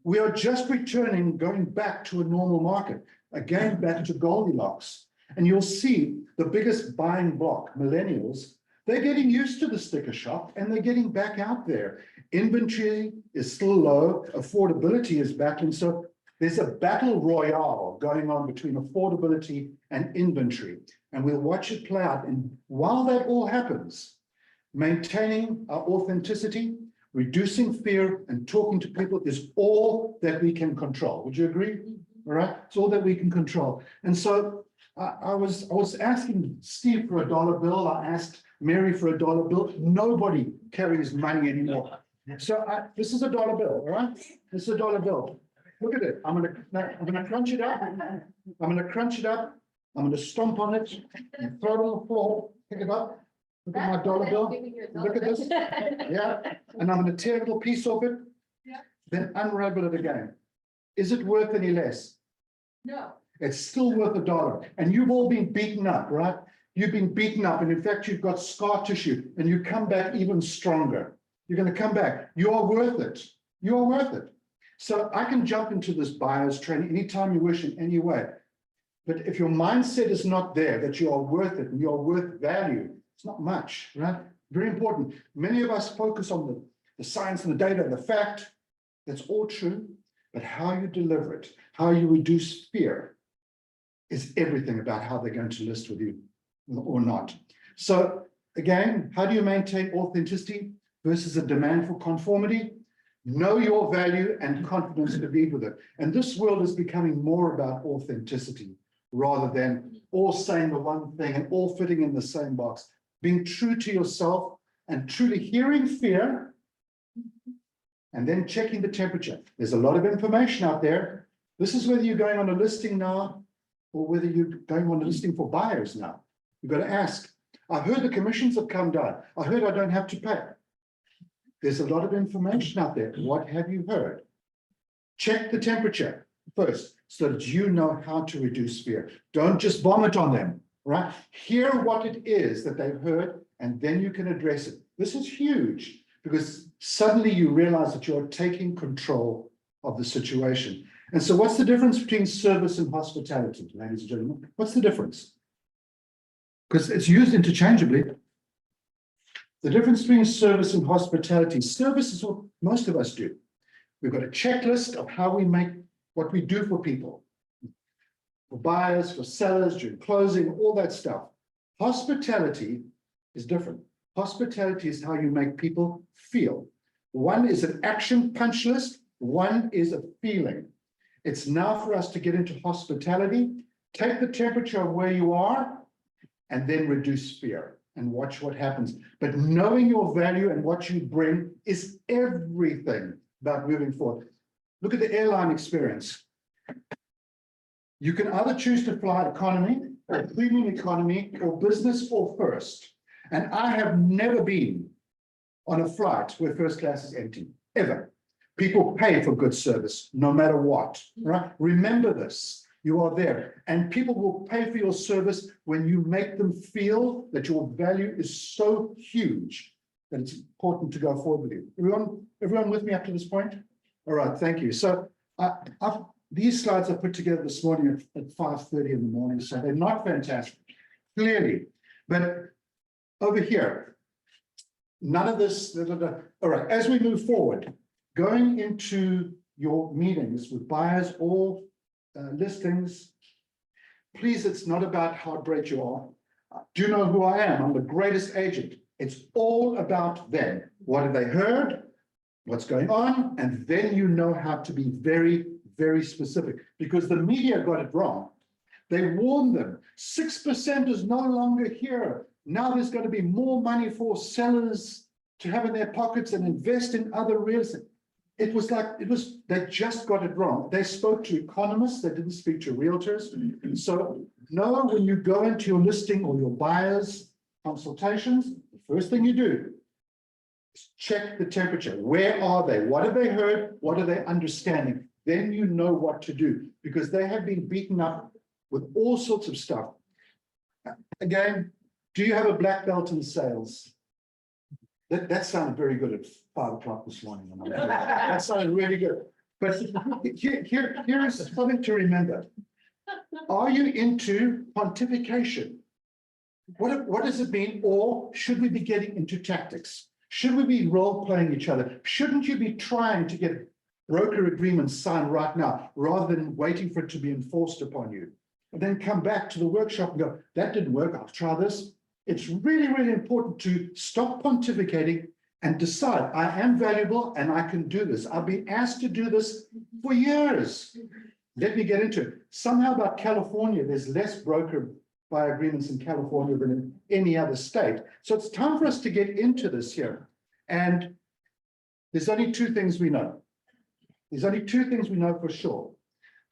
We are just returning, going back to a normal market, again, back to Goldilocks. And you'll see the biggest buying block, millennials, they're getting used to the sticker shock and they're getting back out there. Inventory is still low, affordability is back. And so there's a battle royale going on between affordability and inventory. And we'll watch it play out. And while that all happens, maintaining our authenticity, reducing fear, and talking to people is all that we can control. Would you agree? All right, it's all that we can control. And so I was asking Steve for a $1 bill. I asked Mary for a $1 bill. Nobody carries money anymore. So this is a $1 bill, all right? This is a $1 bill. Look at it. I'm gonna crunch it up. I'm gonna crunch it up. I'm gonna stomp on it, and throw it on the floor, pick it up. Look at my $1 bill. Look at this. Yeah, and I'm gonna tear a little piece of it. Yeah. Then unravel it again. Is it worth any less? No. It's still worth $1. And you've all been beaten up, right? You've been beaten up, and in fact, you've got scar tissue, and you come back even stronger. You're going to come back. You are worth it. You are worth it. So I can jump into this buyer's training anytime you wish in any way. But if your mindset is not there, that you are worth it and you are worth value, it's not much, right? Very important. Many of us focus on the science and the data and the fact. That's all true. But how you deliver it, how you reduce fear is everything about how they're going to list with you or not. So again, how do you maintain authenticity versus a demand for conformity? Know your value and confidence to lead with it. And this world is becoming more about authenticity rather than all saying the one thing and all fitting in the same box. Being true to yourself and truly hearing fear and then checking the temperature. There's a lot of information out there. This is whether you're going on a listing now or whether you're going on a listing for buyers now. You've got to ask. I've heard the commissions have come down. I heard I don't have to pay. There's a lot of information out there. What have you heard? Check the temperature first so that you know how to reduce fear. Don't just vomit on them, right? Hear what it is that they've heard and then you can address it. This is huge because suddenly you realize that you're taking control of the situation. And so what's the difference between service and hospitality, ladies and gentlemen? What's the difference? Because it's used interchangeably. The difference between service and hospitality, service is what most of us do. We've got a checklist of how we make what we do for people. For buyers, for sellers, during closing, all that stuff. Hospitality is different. Hospitality is how you make people feel. One is an action punch list, one is a feeling. It's now for us to get into hospitality, take the temperature of where you are, and then reduce fear and watch what happens. But knowing your value and what you bring is everything about moving forward. Look at the airline experience. You can either choose to fly economy, or premium economy, or business or first. And I have never been on a flight where first class is empty, ever. People pay for good service, no matter what, right? Remember this, you are there. And people will pay for your service when you make them feel that your value is so huge that it's important to go forward with you. Everyone with me up to this point? All right, thank you. So these slides I put together this morning at 5:30 in the morning, so they're not fantastic, clearly. But over here, none of this, all right, as we move forward, going into your meetings with buyers or listings, please, it's not about how great you are. Do you know who I am? I'm the greatest agent. It's all about them. What have they heard? What's going on? And then you know how to be very, very specific because the media got it wrong. They warned them 6% is no longer here. Now there's going to be more money for sellers to have in their pockets and invest in other real estate. It was like, they just got it wrong. They spoke to economists, they didn't speak to realtors. So know when you go into your listing or your buyer's consultations, the first thing you do is check the temperature. Where are they? What have they heard? What are they understanding? Then you know what to do, because they have been beaten up with all sorts of stuff. Again, do you have a black belt in sales? That sounded very good at 5 o'clock this morning. That sounded really good. But here is something to remember. Are you into pontification? What does it mean? Or should we be getting into tactics? Should we be role-playing each other? Shouldn't you be trying to get broker agreements signed right now, rather than waiting for it to be enforced upon you? And then come back to the workshop and go, that didn't work, I'll try this. It's really, really important to stop pontificating and decide, I am valuable and I can do this. I've been asked to do this for years. Let me get into it. Somehow about California, there's less broker by agreements in California than in any other state. So it's time for us to get into this here. And there's only two things we know. There's only two things we know for sure.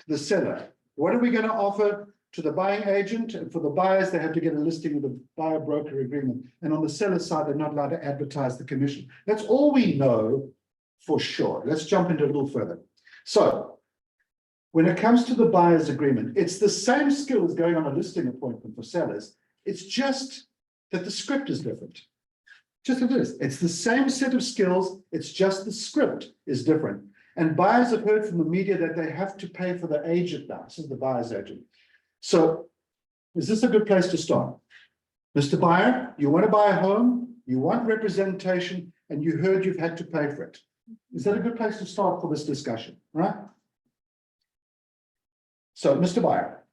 To the seller, what are we going to offer to the buying agent? And for the buyers, they have to get a listing with a buyer broker agreement. And on the seller side, they're not allowed to advertise the commission. That's all we know for sure. Let's jump into a little further. So when it comes to the buyer's agreement, it's the same skill as going on a listing appointment for sellers. It's just that the script is different. Just it is. It's the same set of skills. It's just the script is different. And buyers have heard from the media that they have to pay for the agent now. This is the buyer's agent. So is this a good place to start? Mr. Buyer, you want to buy a home, you want representation, and you heard you've had to pay for it. Is that a good place to start for this discussion, right? So, Mr. Buyer,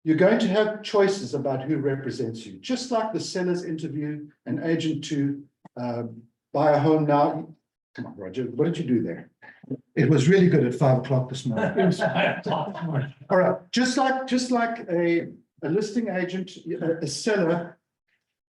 you're going to have choices about who represents you, just like the sellers interview an agent to buy a home now. Come on, Roger, what did you do there? It was really good at 5 o'clock this morning. It was 5 o'clock this morning. All right, just like a listing agent, a seller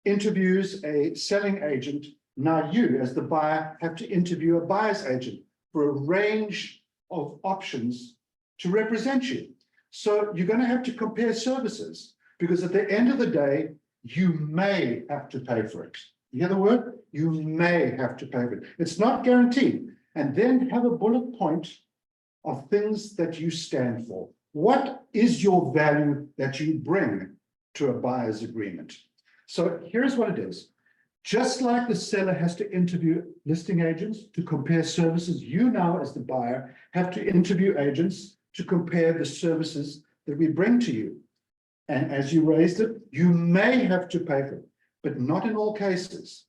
interviews a selling agent. Now you, as the buyer, have to interview a buyer's agent for a range of options to represent you. So you're going to have to compare services, because at the end of the day, you may have to pay for it. You hear the word? You may have to pay for it. It's not guaranteed. And then have a bullet point of things that you stand for. What is your value that you bring to a buyer's agreement? So here's what it is. Just like the seller has to interview listing agents to compare services, you now as the buyer have to interview agents to compare the services that we bring to you. And as you raised it, you may have to pay for it, but not in all cases.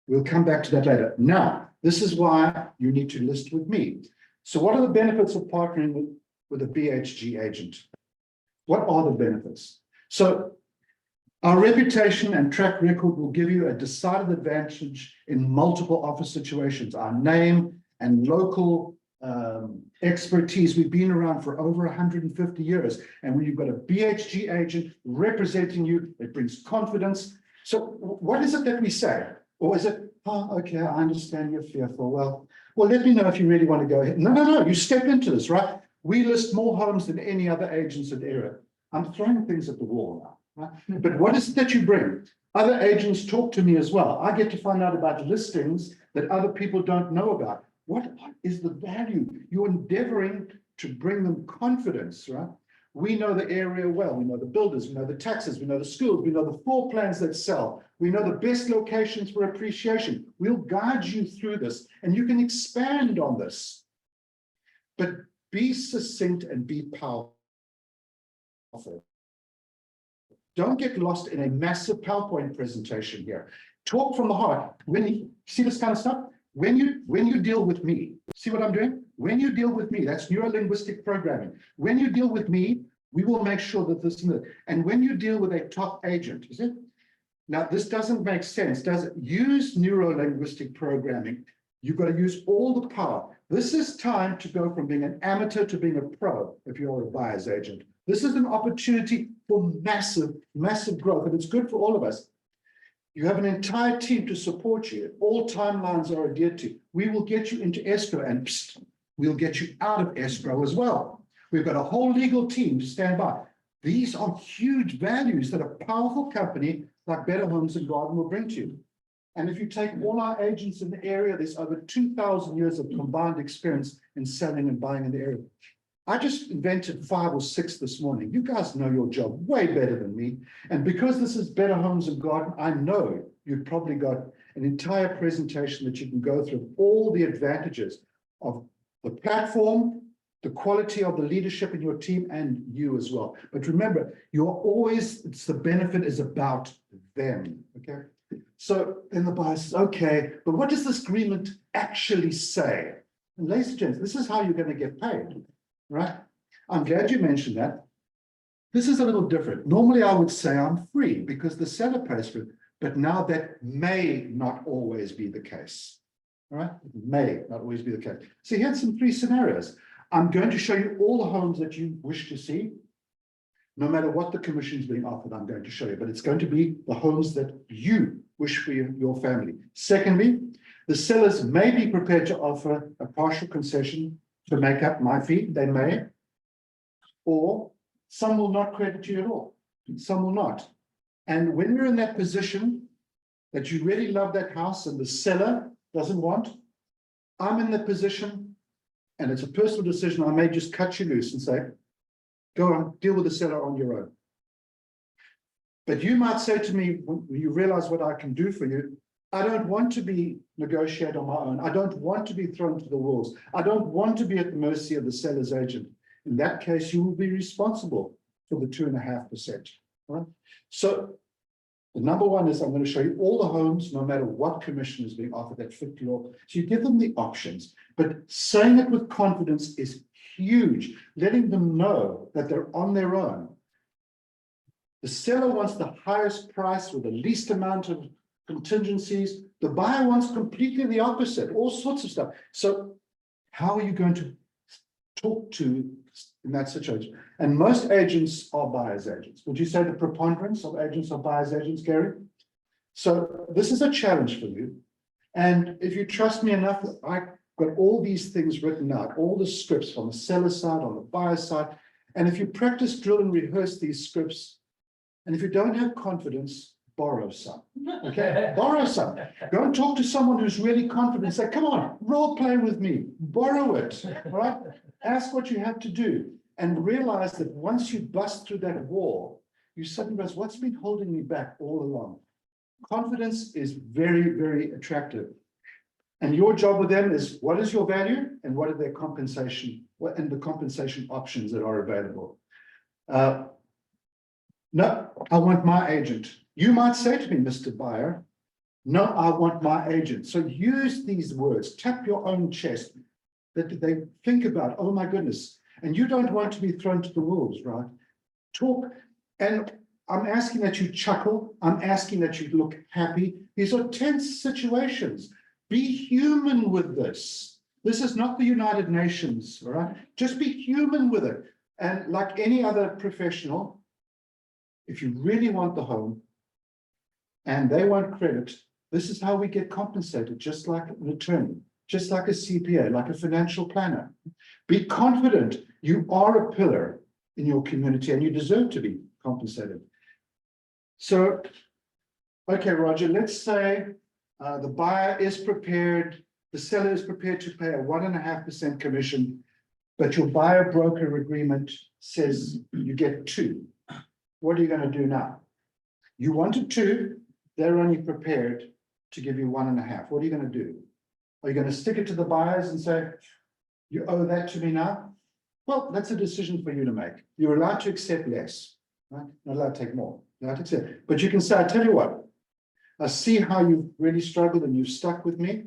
We'll come back to that later. Now, this is why you need to list with me. So what are the benefits of partnering with a BHG agent? What are the benefits? So our reputation and track record will give you a decided advantage in multiple offer situations. Our name and local expertise. We've been around for over 150 years. And when you've got a BHG agent representing you, it brings confidence. So what is it that we say? Or is it, oh, okay, I understand you're fearful. Well, let me know if you really want to go ahead. No, you step into this, right? We list more homes than any other agents in the area. I'm throwing things at the wall now, right? But what is it that you bring? Other agents talk to me as well. I get to find out about listings that other people don't know about. What is the value? You're endeavoring to bring them confidence, right? We know the area well. We know the builders, we know the taxes, we know the schools, we know the floor plans that sell. We know the best locations for appreciation. We'll guide you through this, and you can expand on this. But be succinct and be powerful. Don't get lost in a massive PowerPoint presentation here. Talk from the heart. When you see this kind of stuff, when you deal with me, see what I'm doing? When you deal with me, that's neuro-linguistic programming. When you deal with me, we will make sure that this and that. And when you deal with a top agent, is it? Now, this doesn't make sense, does it? Use neuro-linguistic programming. You've got to use all the power. This is time to go from being an amateur to being a pro if you're a buyer's agent. This is an opportunity for massive, massive growth, and it's good for all of us. You have an entire team to support you. All timelines are adhered to. We will get you into escrow, and we'll get you out of escrow as well. We've got a whole legal team to stand by. These are huge values that a powerful company like Better Homes and Garden will bring to you. And if you take all our agents in the area, there's over 2,000 years of combined experience in selling and buying in the area. I just invented 5 or 6 this morning. You guys know your job way better than me. And because this is Better Homes and Garden, I know you've probably got an entire presentation that you can go through all the advantages of the platform, the quality of the leadership in your team, and you as well. But remember, you're always, it's the benefit is about them, okay? So then the buyer says, okay, but what does this agreement actually say? And ladies and gents, this is how you're going to get paid, right? I'm glad you mentioned that. This is a little different. Normally I would say I'm free because the seller pays for it, but now that may not always be the case. All right, it may not always be the case. So here's some 3 scenarios. I'm going to show you all the homes that you wish to see. No matter what the commission is being offered, I'm going to show you, but it's going to be the homes that you wish for your family. Secondly, the sellers may be prepared to offer a partial concession to make up my fee. They may, or some will not credit you at all. Some will not. And when you're in that position that you really love that house and the seller doesn't want, I'm in that position and it's a personal decision. I may just cut you loose and say, go on, deal with the seller on your own. But you might say to me, when you realize what I can do for you, I don't want to be negotiated on my own. I don't want to be thrown to the wolves. I don't want to be at the mercy of the seller's agent. In that case, you will be responsible for the 2.5%. Right? So the number one is I'm going to show you all the homes, no matter what commission is being offered, that fit your. So you give them the options, but saying it with confidence is huge. Letting them know that they're on their own. The seller wants the highest price with the least amount of contingencies. The buyer wants completely the opposite, all sorts of stuff. So how are you going to talk to in that situation? And most agents are buyer's agents. Would you say the preponderance of agents are buyer's agents, Gary? So this is a challenge for you. And if you trust me enough, I got all these things written out, all the scripts on the seller side, on the buyer side. And if you practice, drill and rehearse these scripts, and if you don't have confidence, borrow some, okay? Borrow some. Go and talk to someone who's really confident. Say, come on, role play with me, borrow it, all right? Ask what you have to do and realize that once you bust through that wall, you suddenly realize what's been holding me back all along. Confidence is very, very attractive. And your job with them is what is your value and what are their compensation, and the compensation options that are available. No, I want my agent. You might say to me, Mr. Buyer, no, I want my agent. So use these words, tap your own chest, that they think about, oh my goodness. And you don't want to be thrown to the wolves, right? Talk, and I'm asking that you chuckle. I'm asking that you look happy. These are tense situations. Be human with this. This is not the United Nations, all right? Just be human with it. And like any other professional, if you really want the home and they want credit, this is how we get compensated, just like an attorney, just like a CPA, like a financial planner. Be confident you are a pillar in your community and you deserve to be compensated. So, okay, Roger, let's say the buyer is prepared, the seller is prepared to pay a 1.5% commission, but your buyer broker agreement says you get 2. What are you going to do now? You wanted 2, they're only prepared to give you 1.5. What are you going to do? Are you going to stick it to the buyers and say, you owe that to me now? Well, that's a decision for you to make. You're allowed to accept less, right? Not allowed to take more. You're allowed to accept. But you can say, I tell you what, I see how you've really struggled and you've stuck with me.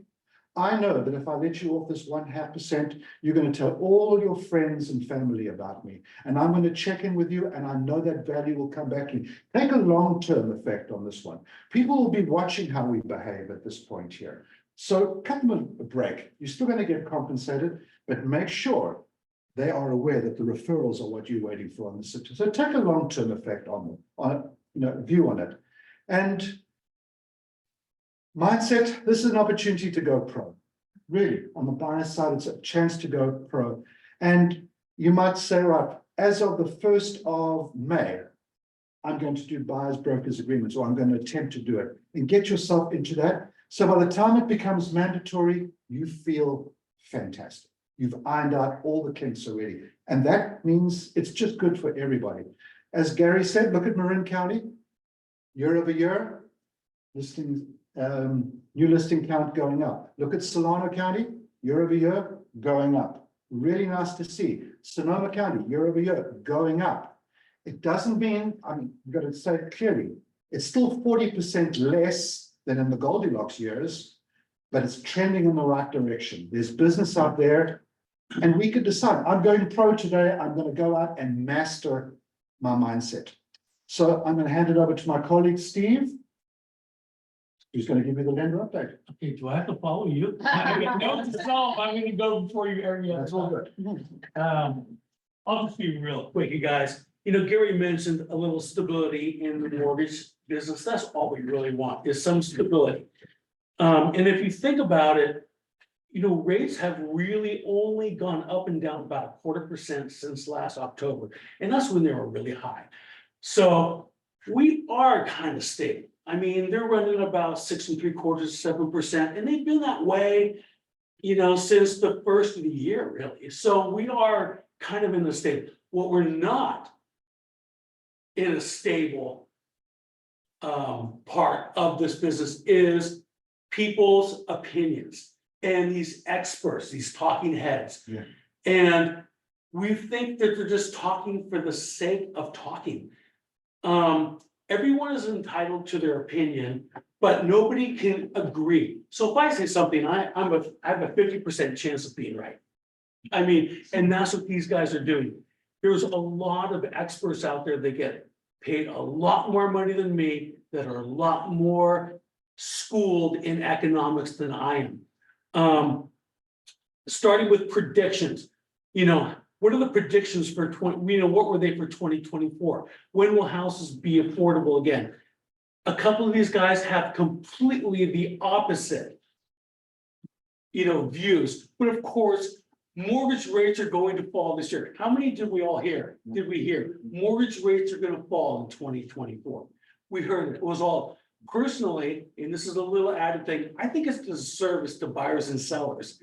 I know that if I let you off this 1.5%, you're going to tell all your friends and family about me. And I'm going to check in with you, and I know that value will come back to you. Take a long-term effect on this one. People will be watching how we behave at this point here. So cut them a break. You're still going to get compensated, but make sure they are aware that the referrals are what you're waiting for on the system. So take a long-term effect on view on it. And mindset, this is an opportunity to go pro. Really, on the buyer side, it's a chance to go pro. And you might say, right, as of the 1st of May, I'm going to do buyers brokers agreements, or I'm going to attempt to do it, and get yourself into that. So by the time it becomes mandatory, you feel fantastic. You've ironed out all the kinks already. And that means it's just good for everybody. As Gary said, look at Marin County. Year over year, listings, new listing count going up. Look at Solano County, year over year, going up. Really nice to see. Sonoma County, year over year, going up. It doesn't mean, I'm going to say it clearly, it's still 40% less than in the Goldilocks years, but it's trending in the right direction. There's business out there, and we could decide, I'm going pro today, I'm going to go out and master my mindset. So I'm going to hand it over to my colleague, Steve, who's going to give you the lender update. Okay, do I have to follow you? I got notes to solve. I'm gonna go before you, Aaron. That's all good. I'll just be real quick, you guys. You know, Gary mentioned a little stability in the mortgage business. That's all we really want, is some stability. And if you think about it, you know, rates have really only gone up and down about 0.25% since last October. And that's when they were really high. So we are kind of stable. I mean, they're running about 6 3/4, 7%, and they've been that way, you know, since the first of the year, really. So we are kind of in the state. What we're not in a stable part of this business is people's opinions and these experts, these talking heads. Yeah. And we think that they're just talking for the sake of talking. Everyone is entitled to their opinion, but nobody can agree. So if I say something, I have a 50% chance of being right. I mean, and that's what these guys are doing. There's a lot of experts out there that get paid a lot more money than me, that are a lot more schooled in economics than I am. Starting with predictions, you know, what are the predictions for what were they for 2024? When will houses be affordable again? A couple of these guys have completely the opposite, you know, views. But of course, mortgage rates are going to fall this year. How many did we all hear? Did we hear? Mortgage rates are going to fall in 2024. We heard it. It was all personally, and this is a little added thing, I think it's a disservice to buyers and sellers.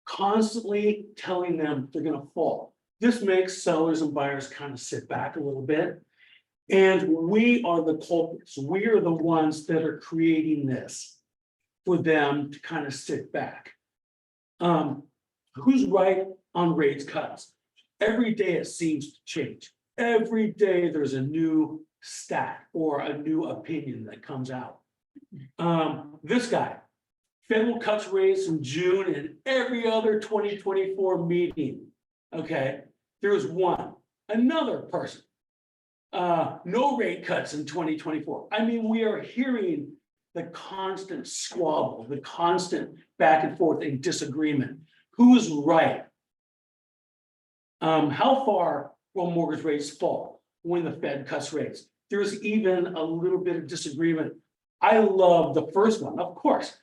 Constantly telling them they're going to fall. This makes sellers and buyers kind of sit back a little bit. And we are the culprits. We are the ones that are creating this for them to kind of sit back. Who's right on rates cuts? Every day it seems to change. Every day there's a new stat or a new opinion that comes out. This guy, federal cuts rates in June and every other 2024 meeting. Okay, there's one, another person. No rate cuts in 2024. I mean, we are hearing the constant squabble, the constant back and forth and disagreement. Who is right? How far will mortgage rates fall when the Fed cuts rates? There's even a little bit of disagreement. I love the first one, of course.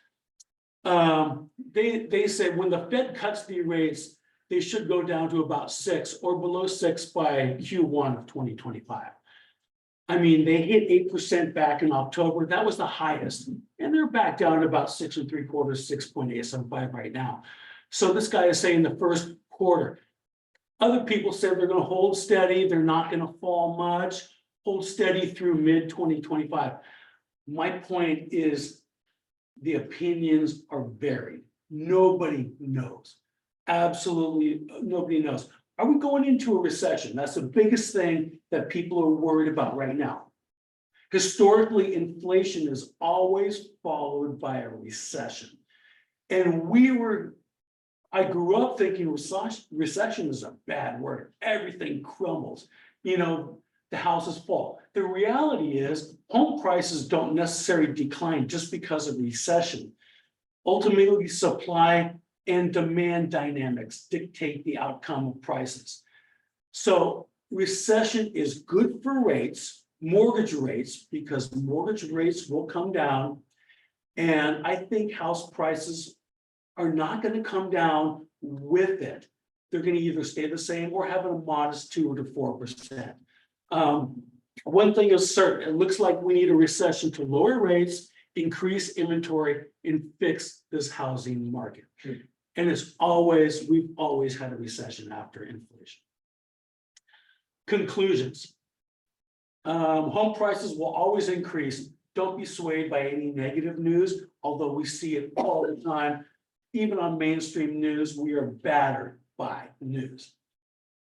They say when the Fed cuts the rates, they should go down to about 6 or below 6 by Q1 of 2025. I mean, they hit 8% back in October. That was the highest, and they're back down to about 6 3/4, 6.875 right now. So this guy is saying the first quarter. Other people said they're going to hold steady. They're not going to fall much. Hold steady through mid 2025. My point is, the opinions are varied. Nobody knows. Absolutely nobody knows. Are we going into a recession? That's the biggest thing that people are worried about right now. Historically, inflation is always followed by a recession. And I grew up thinking recession is a bad word. Everything crumbles. You know, the houses fall. The reality is home prices don't necessarily decline just because of recession. Ultimately, supply and demand dynamics dictate the outcome of prices. So recession is good for rates, mortgage rates, because mortgage rates will come down. And I think house prices are not going to come down with it. they're gonna either stay the same or have a modest 2 to 4%. One thing is certain, it looks like we need a recession to lower rates, increase inventory, and fix this housing market. And we've always had a recession after inflation. Conclusions. Home prices will always increase. Don't be swayed by any negative news, although we see it all the time. Even on mainstream news, we are battered by news.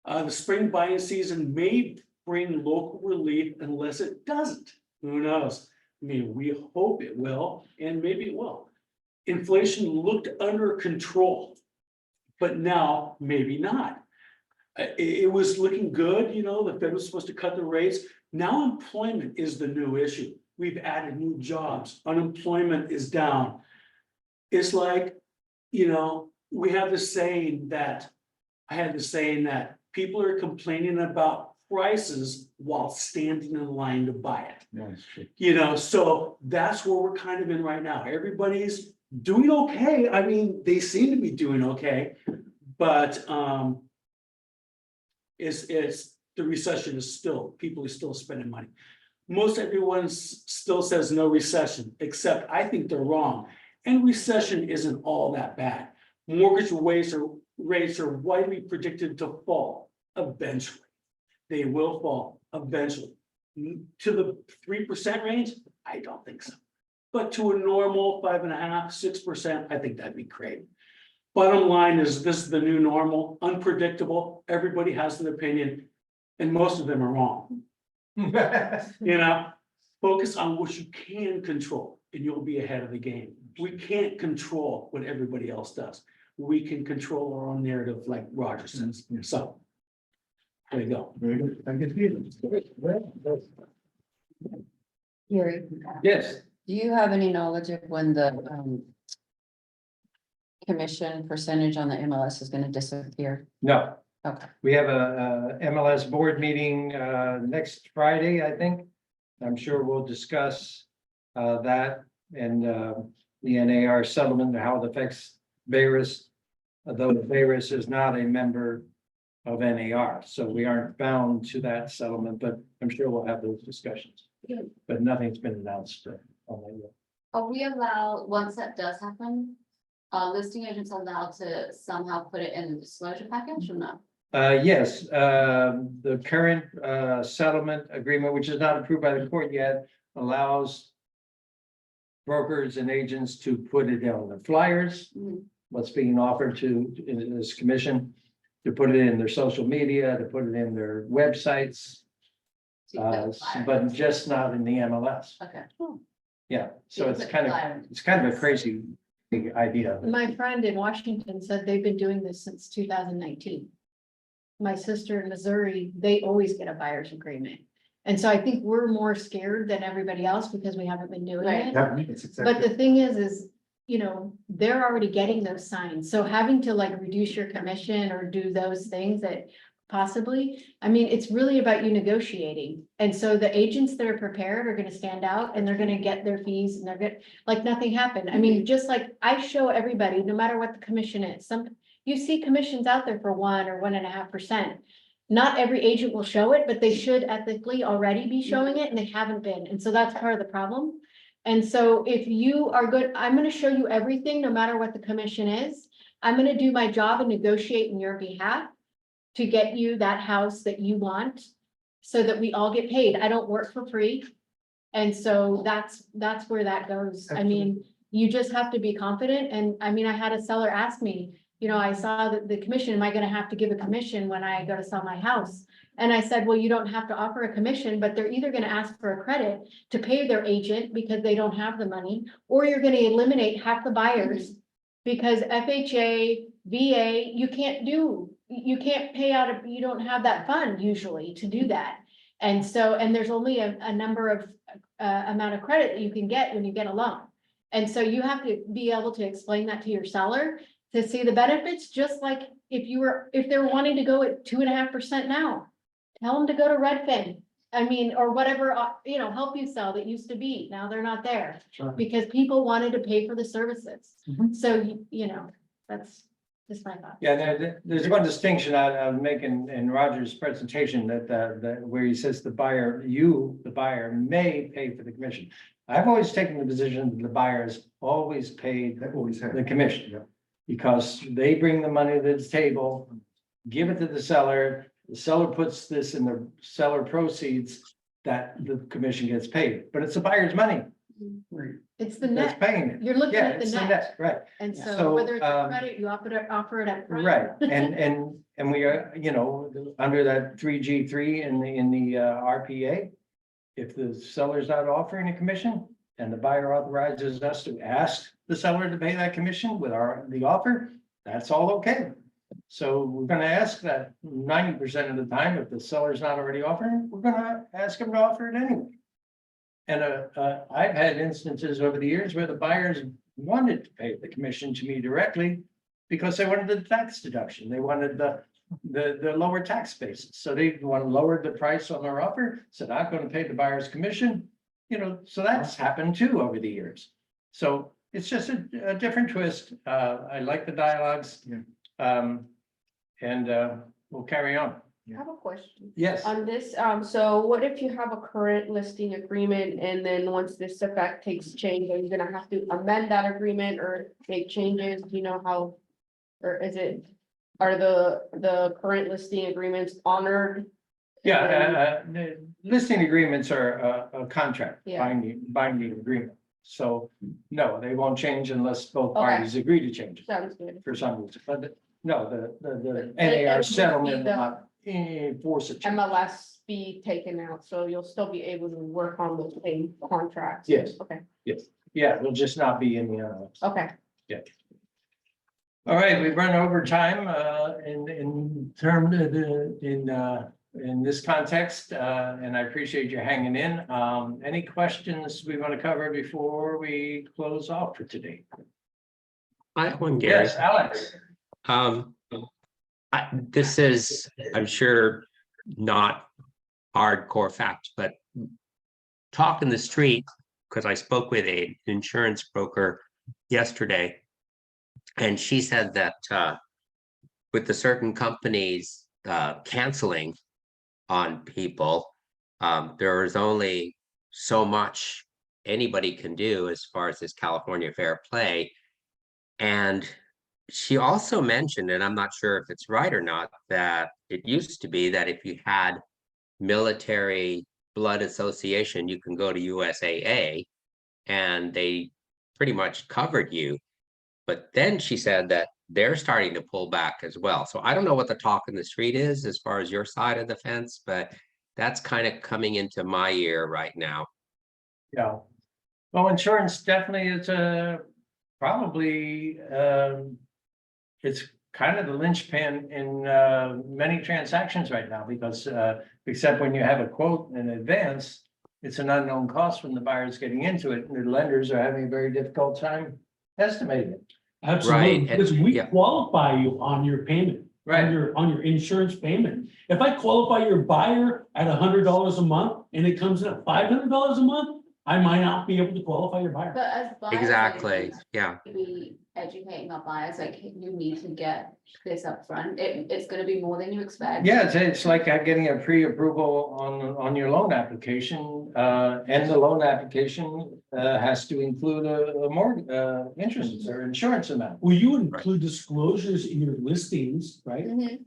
The spring buying season may bring local relief unless it doesn't. Who knows? I mean, we hope it will, and maybe it will. Inflation looked under control, but now maybe not. It was looking good, you know, the Fed was supposed to cut the rates. Now employment is the new issue. We've added new jobs. Unemployment is down. It's like, you know, we have this saying that, I had the saying that people are complaining about prices while standing in line to buy it. You know, so that's where we're kind of in right now. Everybody's doing okay. I mean, they seem to be doing okay, but it's the recession is still, people are still spending money. Most everyone still says no recession, except I think they're wrong. And recession isn't all that bad. Mortgage rates are widely predicted to fall eventually. They will fall eventually. To the 3% range, I don't think so. But to a normal 5.5%, 6%, I think that'd be great. Bottom line is this is the new normal, unpredictable. Everybody has an opinion, and most of them are wrong. You know, focus on what you can control, and you'll be ahead of the game. We can't control what everybody else does. We can control our own narrative, like Roger says. So there you go. Very good. Thank you. Gary, Yes, do you have any knowledge of when the commission percentage on the MLS is gonna disappear? no. Okay. We have a MLS board meeting next Friday, I think. I'm sure we'll discuss that and the NAR settlement, how it affects Veris. Though Veris is not a member of NAR, so we aren't bound to that settlement, but I'm sure we'll have those discussions. But nothing's been announced on that yet. Are we allowed, once that does happen, listing agents allowed to somehow put it in the disclosure package or no? Yes, the current settlement agreement, which is not approved by the court yet, allows brokers and agents to put it on the flyers, what's being offered to in this commission, to put it in their social media, to put it in their websites, but just not in the MLS. Okay. Yeah, so it's kind of a crazy big idea. My friend in Washington said they've been doing this since 2019. My sister in Missouri, they always get a buyer's agreement. And so I think we're more scared than everybody else because we haven't been doing it. But the thing is, you know, they're already getting those signs. So having to like reduce your commission or do those things that possibly, I mean, it's really about you negotiating. And so the agents that are prepared are gonna stand out and they're gonna get their fees and they're good, like nothing happened. I mean, just like I show everybody, no matter what the commission is, you see commissions out there for 1 or 1.5%. Not every agent will show it, but they should ethically already be showing it and they haven't been. And so that's part of the problem. And so if you are good, I'm going to show you everything, no matter what the commission is. I'm going to do my job and negotiate in your behalf to get you that house that you want so that we all get paid. I don't work for free. And so that's where that goes. I mean, you just have to be confident. And I mean, I had a seller ask me, you know, I saw that the commission, am I going to have to give a commission when I go to sell my house? And I said, well, you don't have to offer a commission, but they're either going to ask for a credit to pay their agent because they don't have the money, or you're going to eliminate half the buyers because FHA, VA, you can't pay out, you don't have that fund usually to do that. And so, and there's only a number of amount of credit that you can get when you get a loan. And so you have to be able to explain that to your seller to see the benefits, just like if they're wanting to go at 2.5% now, tell them to go to Redfin. I mean, or whatever, you know, help you sell that used to be, now they're not there. Sure. Because people wanted to pay for the services. So, you know, that's Just my thought. Yeah, there's one distinction I'm making in Roger's presentation that where he says the buyer, the buyer may pay for the commission. I've always taken the position that the buyers always paid They've always had. the commission. Yeah. Because they bring the money to the table, give it to the seller puts this in the seller proceeds, that the commission gets paid, but it's the buyer's money It's the that's net. paying it. You're looking Yeah, at the it's the net. right. And So, so whether it's a um, credit, you offer it up front. Right, and we are, under that 3G3 in the RPA. If the seller's not offering a commission and the buyer authorizes us to ask the seller to pay that commission with the offer, that's all okay. So we're gonna ask that 90% of the time, if the seller's not already offering, we're gonna ask them to offer it anyway. And I've had instances over the years where the buyers wanted to pay the commission to me directly because they wanted the tax deduction. They wanted the lower tax basis. So they want to lower the price on their offer, so not going to pay the buyer's commission. So that's happened too over the years. So it's just a different twist. I like the dialogues. And we'll carry on. I have a question. Yes. On this, so what if you have a current listing agreement and then once this effect takes change, are you gonna have to amend that agreement or make changes? Do you know how? Or are the current listing agreements honored? Yeah, the listing agreements are a contract, Yeah. binding agreement. So no, they won't change unless both Okay. parties agree to change it Sounds good. for some reason. But no, the And NAR would settlement be will the not enforce a change. MLS be taken out, so you'll still be able to work on those same contracts? Yes. Okay, Yes, yeah, it'll just not be in the MLS. okay. All right, we've run over time in terms of in this context, and I appreciate you hanging in. Any questions we want to cover before we close off for today? I have one, Gary. Yes, Alex. This is, I'm sure, not hardcore facts, but talk in the street, because I spoke with an insurance broker yesterday. And she said that with the certain companies canceling on people, there is only so much anybody can do as far as this California Fair Play. And she also mentioned, and I'm not sure if it's right or not, that it used to be that if you had military blood association, you can go to USAA and they pretty much covered you. But then she said that they're starting to pull back as well. So I don't know what the talk in the street is as far as your side of the fence, but that's kind of coming into my ear right now. Yeah. Well, insurance definitely is probably it's kind of the linchpin in many transactions right now because except when you have a quote in advance, it's an unknown cost when the buyer's getting into it, and the lenders are having a very difficult time estimating it. Absolutely, Right, because we yeah. qualify you on your payment. Right. On your insurance payment. If I qualify your buyer at $100 a month and it comes in at $500 a month, I might not be able to qualify your buyer. But as buyers. Exactly, yeah. We educating our buyers, like you need to get this upfront. It's gonna be more than you expect. Yeah, it's like getting a pre-approval on your loan application, and the loan application has to include a more interest or insurance amount. Well, you would include disclosures in your listings, right? Mhm.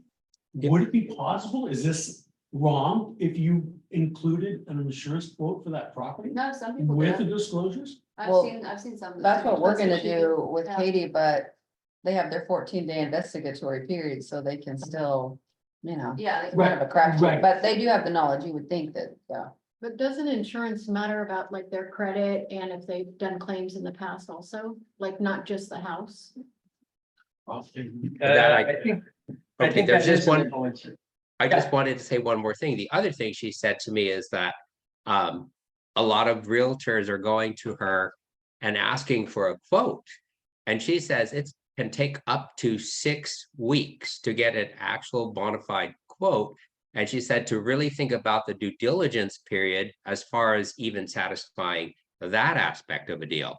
Would it be possible? Is this wrong if you included an insurance quote for that property No, some people with the do. disclosures? Well, I've seen some. That's what we're gonna do with Yeah. Katie, but they have their 14-day investigatory period, so they can still, Yeah. like- Right. kind of a crapshoot, Right. but they do have the knowledge, you would think that, yeah. But doesn't insurance matter about like their credit and if they've done claims in the past also, like not just the house? That I think Okay, there's that just is an one, influence. I just wanted to say one more thing. The other thing she said to me is that a lot of realtors are going to her and asking for a quote. And she says it can take up to 6 weeks to get an actual bona fide quote. And she said to really think about the due diligence period as far as even satisfying that aspect of a deal.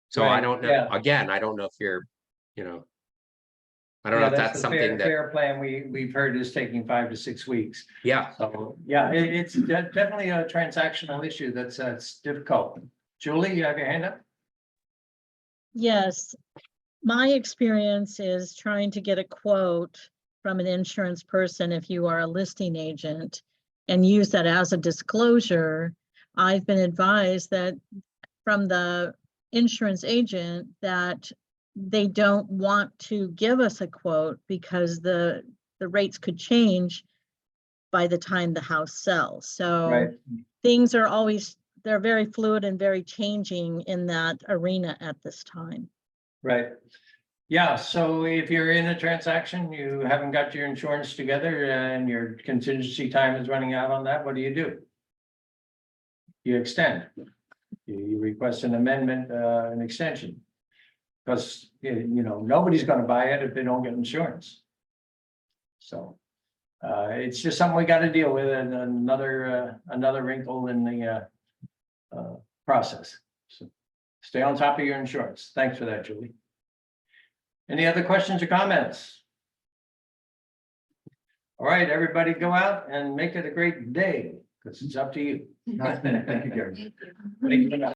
So I Right, don't know, yeah. again, I don't know if you're, I don't know Yeah, if that's the something that, fair plan we've heard is taking 5 to 6 weeks. yeah, So, yeah, it's definitely a transactional issue that's difficult. Julie, you have your hand up? Yes, my experience is trying to get a quote from an insurance person if you are a listing agent and use that as a disclosure. I've been advised that from the insurance agent that they don't want to give us a quote because the rates could change by the time the house sells. So Right. things are always, they're very fluid and very changing in that arena at this time. Right. Yeah, so if you're in a transaction, you haven't got your insurance together and your contingency time is running out on that, what do? You extend. You request an amendment, an extension. Because, nobody's gonna buy it if they don't get insurance. So, it's just something we gotta deal with and another wrinkle in the, process. So stay on top of your insurance. Thanks for that, Julie. Any other questions or comments? All right, everybody go out and make it a great day, because it's up to you. Thank you, Gary. Thank you.